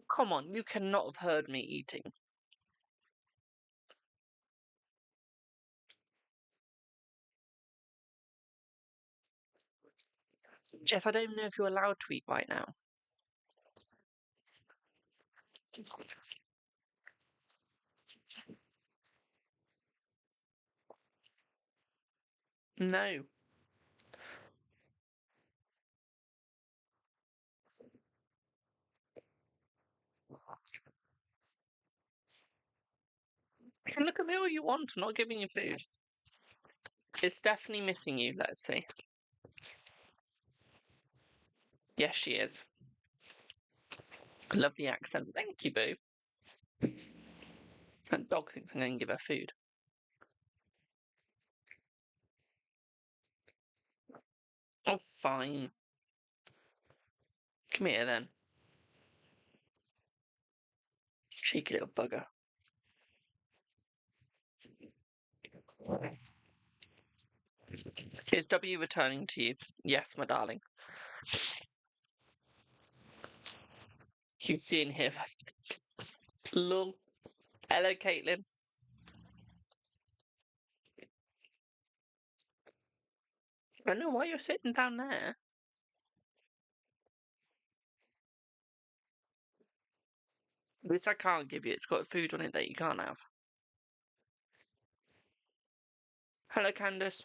Come on, you cannot have heard me eating. Jess, I don't even know if you're allowed to eat right now. No. You can look at me all you want, I'm not giving you food. It's definitely missing you, let's see. Yes, she is. Love the accent. Thank you, boo. That dog thinks I'm going to give her food. Oh, fine. Come here, then. Cheeky little bugger. Is W returning to you? Yes, my darling. You've seen him. Lol. Hello, Caitlin. I don't know why you're sitting down there. This I can't give you. It's got food on it that you can't have. Hello, Candace.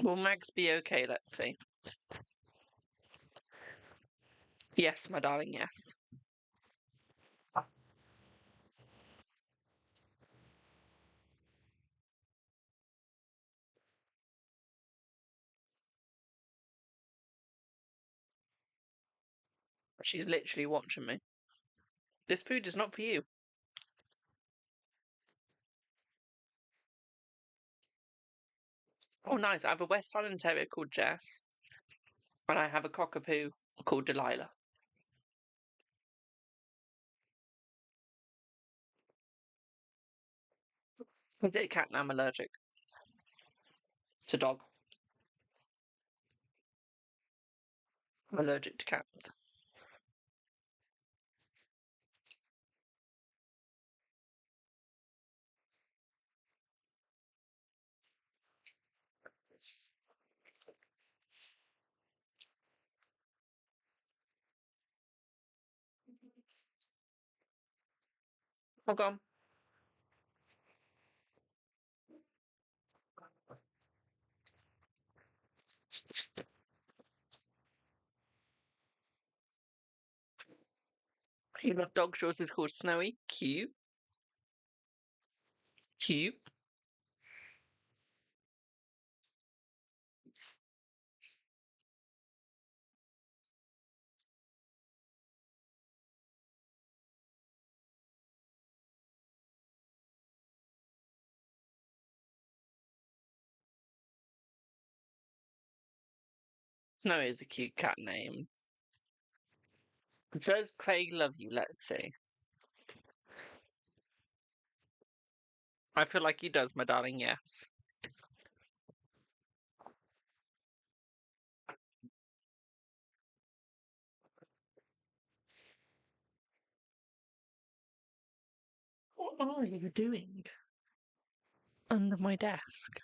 Will Mags be okay? Let's see. Yes, my darling, yes. She's literally watching me. This food is not for you. Oh, nice. I have a West Highland Terrier called Jess. And I have a cockapoo called Delilah. Is it a cat? Now I'm allergic to dog. I'm allergic to cats. Hold on. You love dogs. Yours is called Snowy. Cute. Cute. Snowy is a cute cat name. Does Craig love you? Let's see. I feel like he does, my darling, yes. What are you doing under my desk?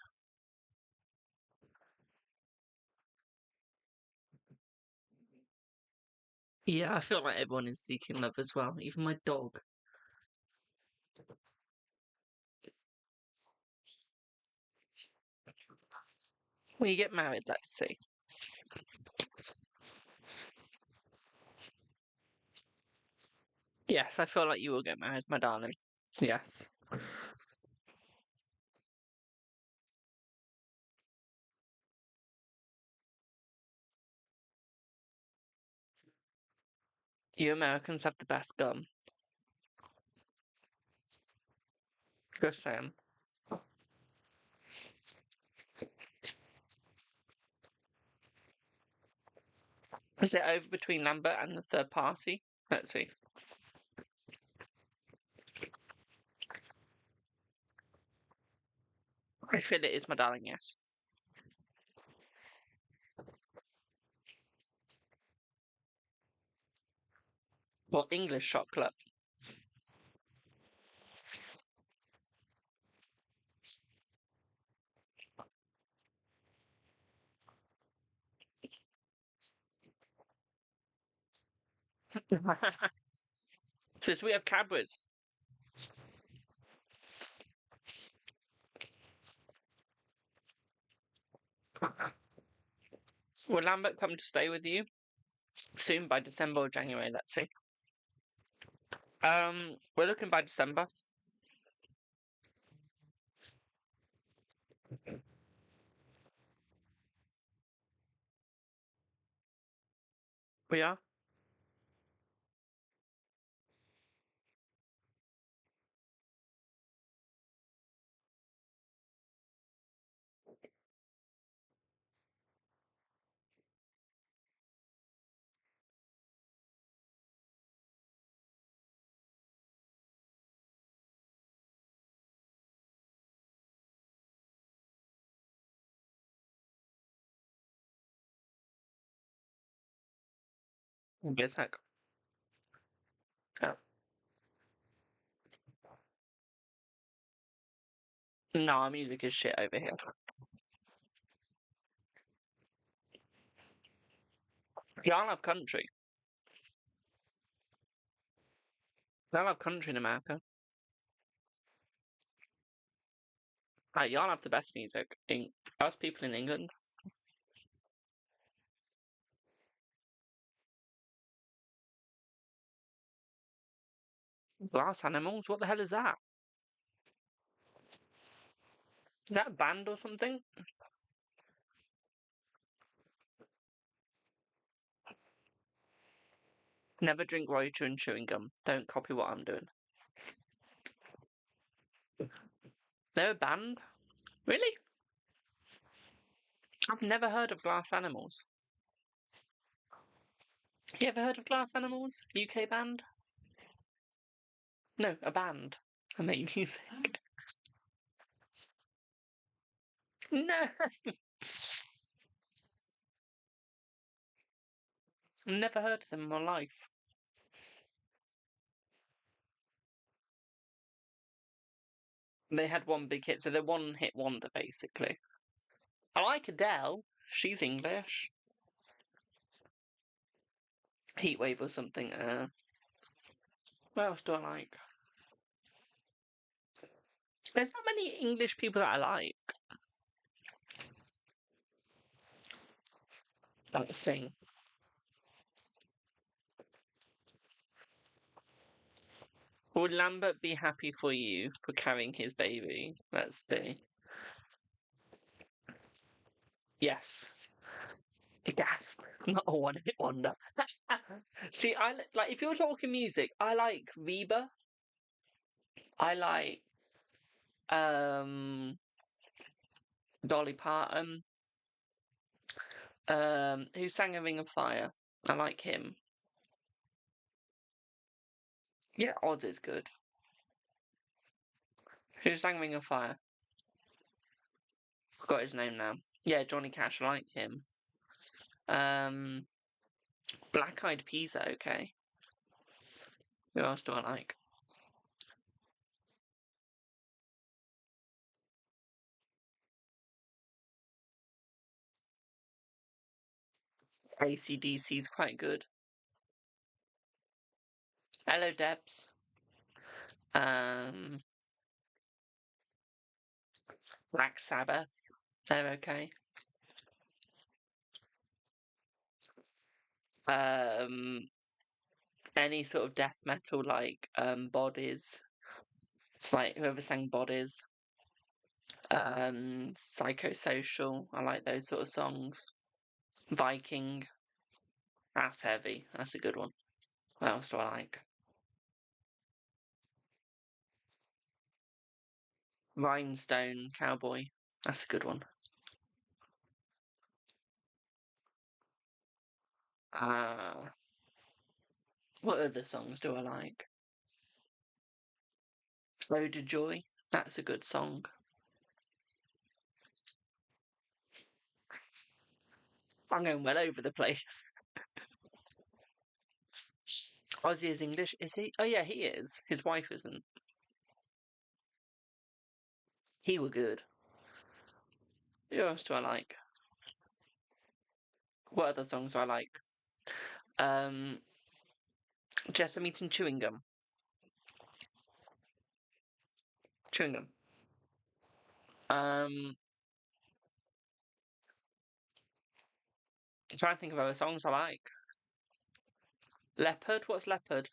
Yeah, I feel like everyone is seeking love as well, even my dog. When you get married, let's see. Yes, I feel like you will get married, my darling. Yes. You Americans have the best gum. Just saying. Is it over between Lambert and the third party? Let's see. I feel it is, my darling, yes. Well, English chocolate. Since we have Cadbury's. Will Lambert come to stay with you soon by December or January? Let's see. We're looking by December. We are. Give me a sec. Oh. No, our music is shit over here. Yeah, I love country. I love country in America. Like, y'all have the best music. Us people in England. Glass Animals? What the hell is that? Is that a band or something? Never drink while you're chewing gum. Don't copy what I'm doing. They're a band? Really? I've never heard of Glass Animals. You ever heard of Glass Animals? UK band? No, a band. I make music. No! Never heard of them in my life. They had one big hit, so they're one hit wonder, basically. I like Adele. She's English. Heatwave or something. What else do I like? There's not many English people that I like. That sing. Would Lambert be happy for you for carrying his baby? Let's see. Yes. Gasp. Not a one-hit wonder. See, I like if you're talking music, I like Reba. I like Dolly Parton. Who sang A Ring of Fire? I like him. Yeah, Oz is good. Who sang Ring of Fire? Forgot his name now. Yeah, Johnny Cash, I like him. Black Eyed Peas are okay. Who else do I like? AC/DC's quite good. Hello, Debs. Black Sabbath. They're okay. Any sort of death metal like Bodies. It's like whoever sang Bodies. Psychosocial. I like those sort of songs. Viking. That's heavy. That's a good one. What else do I like? Rhinestone Cowboy. That's a good one. What other songs do I like? Load of Joy. That's a good song. I'm going well over the place. Ozzy is English, is he? Oh yeah, he is. His wife isn't. He were good. Who else do I like? What other songs do I like? Jessamine eating chewing gum. Chewing gum. I'm trying to think of other songs I like. Leopard? What's Leopard?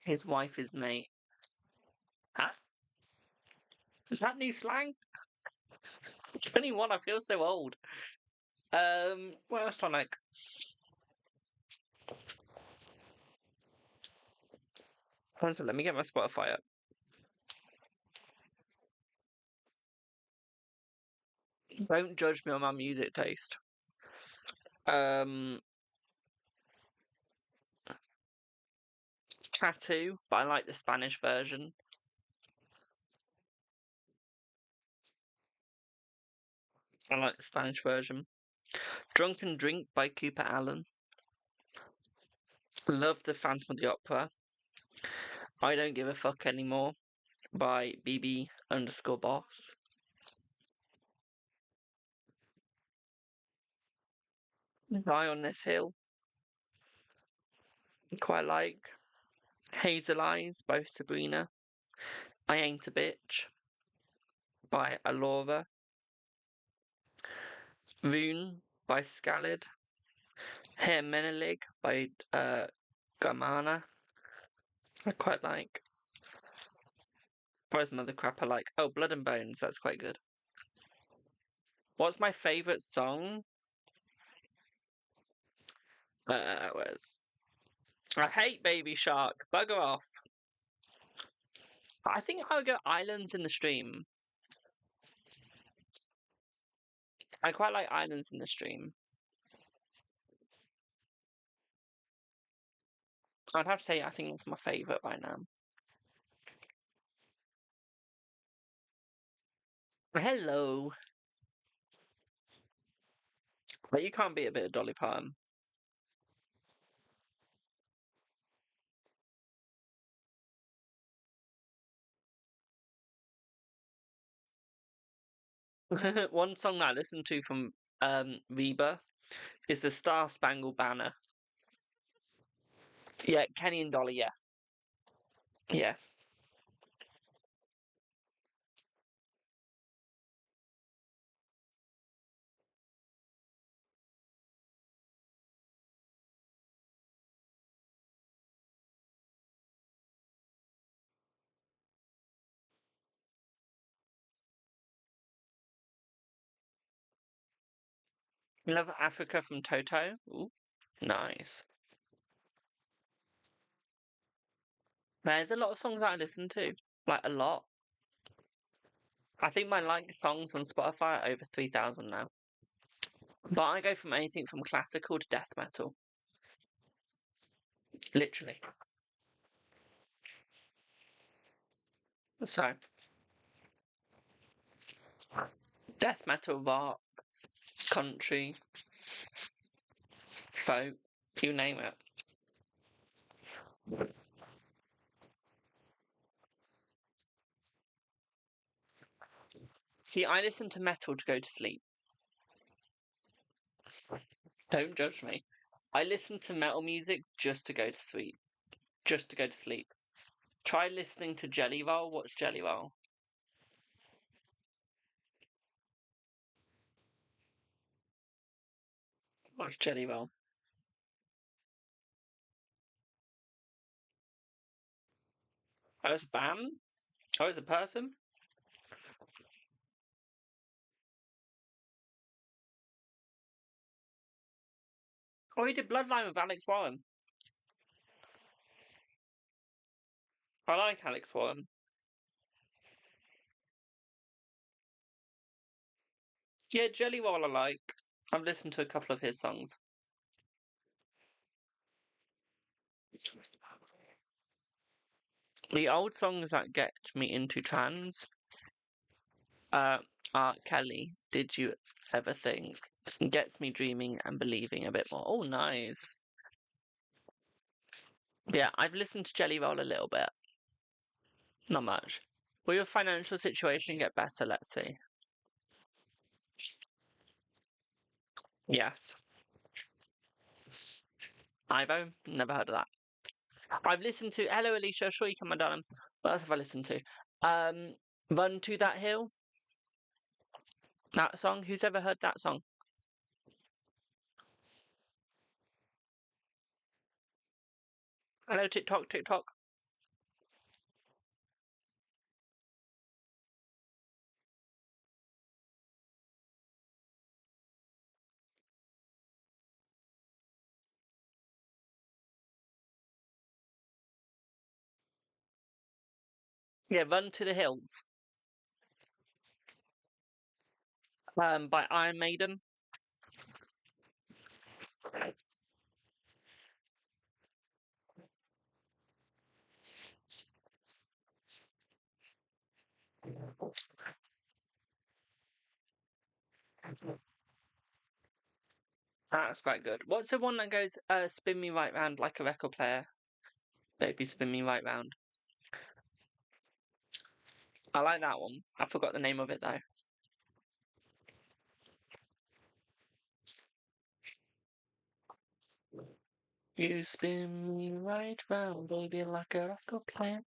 His wife is mate. Huh? Is that new slang? 21, I feel so old. What else do I like? Hold on, let me get my Spotify up. Don't judge me on my music taste. Tattoo, but I like the Spanish version. I like the Spanish version. Drunken Drink by Cooper Allen. Love the Phantom of the Opera. I Don't Give a Fuck Anymore by BB_boss. Die on This Hill. Quite like. Hazel Eyes by Sabrina. I Ain't a Bitch by Alora. Rune by Scalid. Hair Menelik by Gamana. I quite like. Where's some other crap I like? Oh, Blood and Bones, that's quite good. What's my favourite song? Well, I hate Baby Shark. Bugger off. I think I'll go Islands in the Stream. I quite like Islands in the Stream. I'd have to say I think it's my favourite right now. Hello. But you can't beat a bit of Dolly Parton. One song that I listened to from Reba is the Star Spangled Banner. Yeah, Kenny and Dolly, yeah. Yeah. Love Africa from Toto. Ooh, nice. There's a lot of songs that I listen to. Like, a lot. I think my like songs on Spotify are over 3,000 now. But I go from anything from classical to death metal. Literally. So, death metal, rock, country, folk, you name it. See, I listen to metal to go to sleep. Don't judge me. I listen to metal music just to go to sleep. Just to go to sleep. Try listening to Jelly Roll. What's Jelly Roll? What's Jelly Roll? Oh, it's a band? Oh, it's a person? Oh, he did Bloodline with Alex Warren. I like Alex Warren. Yeah, Jelly Roll I like. I've listened to a couple of his songs. The old songs that get me into trance are Kelly, Did You Ever Think? Gets me dreaming and believing a bit more. Oh, nice. Yeah, I've listened to Jelly Roll a little bit. Not much. Will your financial situation get better? Let's see. Yes. Ivo? Never heard of that. I've listened to Hello Alicia, Sure You Can, My Darling. What else have I listened to? Run to That Hill. That song. Who's ever heard that song? Hello TikTok, TikTok. Yeah, Run to the Hills. By Iron Maiden. That's quite good. What's the one that goes, spin me right round like a record player? Baby, spin me right round. I like that one. I forgot the name of it though. You spin me right round, baby, like a record player.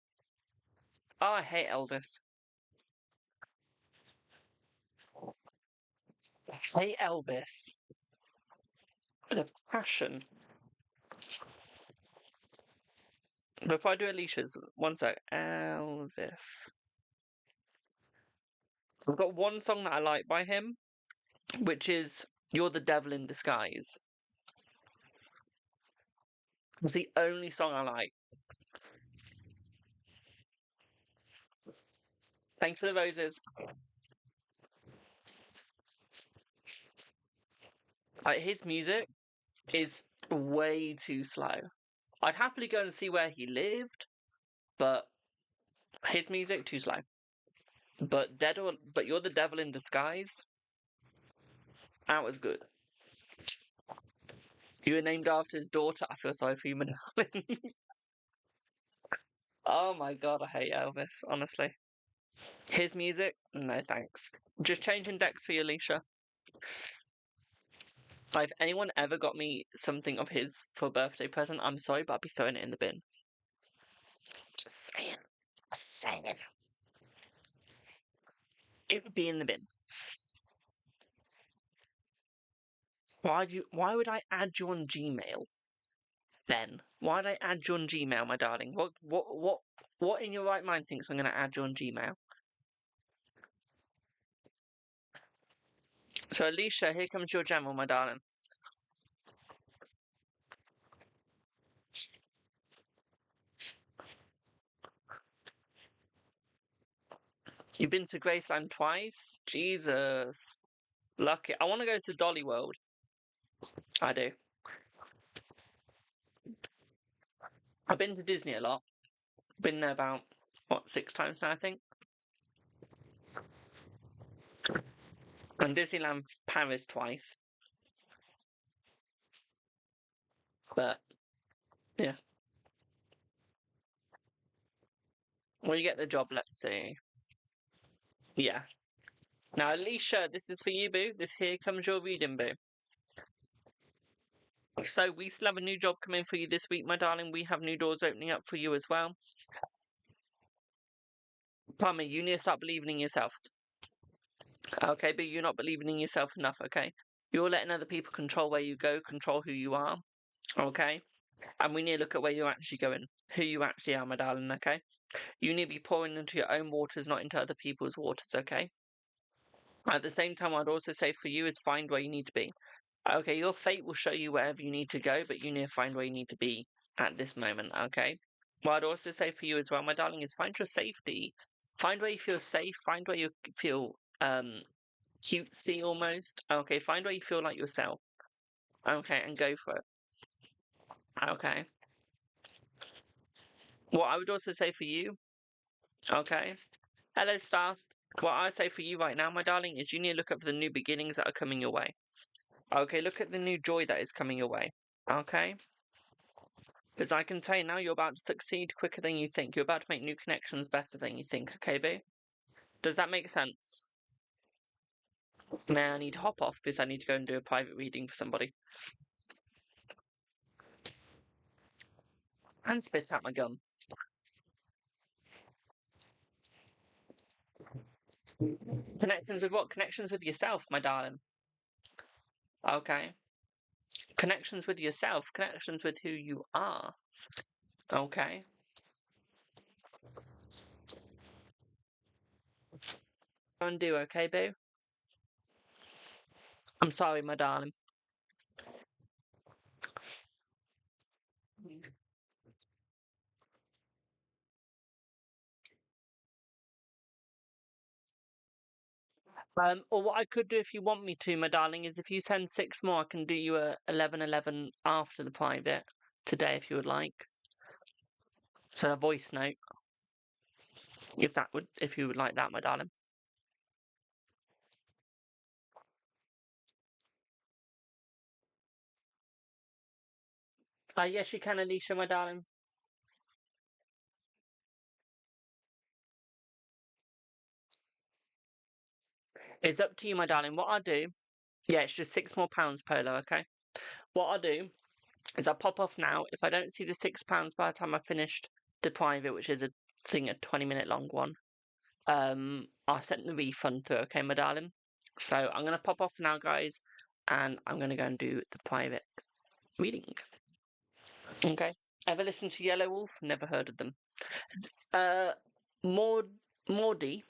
Oh, I hate Elvis. I hate Elvis. With a passion. Before I do Alicia's, one sec. Elvis. I've got one song that I like by him, which is You're the Devil in Disguise. It's the only song I like. Thanks for the roses. His music is way too slow. I'd happily go and see where he lived, but his music too slow. But You're the Devil in Disguise. That was good. You were named after his daughter. I feel sorry for you, darling. Oh my god, I hate Elvis, honestly. His music? No thanks. Just changing decks for you, Alicia. If anyone ever got me something of his for a birthday present, I'm sorry, but I'd be throwing it in the bin. Just saying. Just saying. It would be in the bin. Why would I add you on Gmail? Then? Why'd I add you on Gmail, my darling? What in your right mind thinks I'm gonna add you on Gmail? So Alicia, here comes your Gmail, my darling. You've been to Graceland twice? Jesus. Lucky. I want to go to Dolly World. I do. I've been to Disney a lot. Been there about, 6 times now, I think? And Disneyland Paris twice. But, yeah. When you get the job, let's see. Yeah. Now, Alicia, this is for you, boo. Here comes your reading, boo. So, we still have a new job coming for you this week, my darling. We have new doors opening up for you as well. Plumber, you need to start believing in yourself. Okay, but you're not believing in yourself enough, okay? You're letting other people control where you go, control who you are, okay? And we need to look at where you're actually going, who you actually are, my darling, okay? You need to be pouring into your own waters, not into other people's waters, okay? At the same time, I'd also say for you is find where you need to be. Okay, your fate will show you wherever you need to go, but you need to find where you need to be at this moment, okay? What I'd also say for you as well, my darling, is find your safety. Find where you feel safe, find where you feel cutesy almost. Okay, find where you feel like yourself. Okay, and go for it. Okay. What I would also say for you, okay? Hello, staff. What I say for you right now, my darling, is you need to look up for the new beginnings that are coming your way. Okay, look at the new joy that is coming your way. Okay? Because I can tell you now you're about to succeed quicker than you think. You're about to make new connections better than you think, okay, boo? Does that make sense? Now I need to hop off because I need to go and do a private reading for somebody. And spit out my gum. Connections with what? Connections with yourself, my darling. Okay. Connections with yourself. Connections with who you are. Okay. Go and do, okay, boo? I'm sorry, my darling. Or what I could do if you want me to, my darling, is if you send 6 more, I can do you a 11:11 after the private today, if you would like. So a voice note, if you would like that, my darling. Yes, you can, Alicia, my darling. It's up to you, my darling. What I'll do, yeah, it's just £6 more, Polo, okay? What I'll do is I'll pop off now. If I don't see the £6 by the time I've finished the private, which is a 20-minute long one, I'll send the refund through, okay, my darling? So I'm going to pop off now, guys, and I'm going to go and do the private reading. Okay. Ever listened to Yellow Wolf? Never heard of them. Mordy,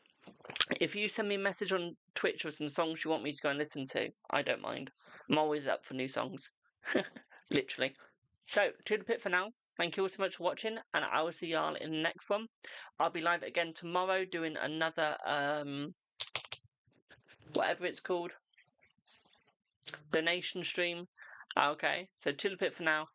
if you send me a message on Twitch with some songs you want me to go and listen to, I don't mind. I'm always up for new songs. Literally. So, to the pit for now. Thank you all so much for watching, and I will see y'all in the next one. I'll be live again tomorrow doing another, whatever it's called, donation stream. Okay, so to the pit for now.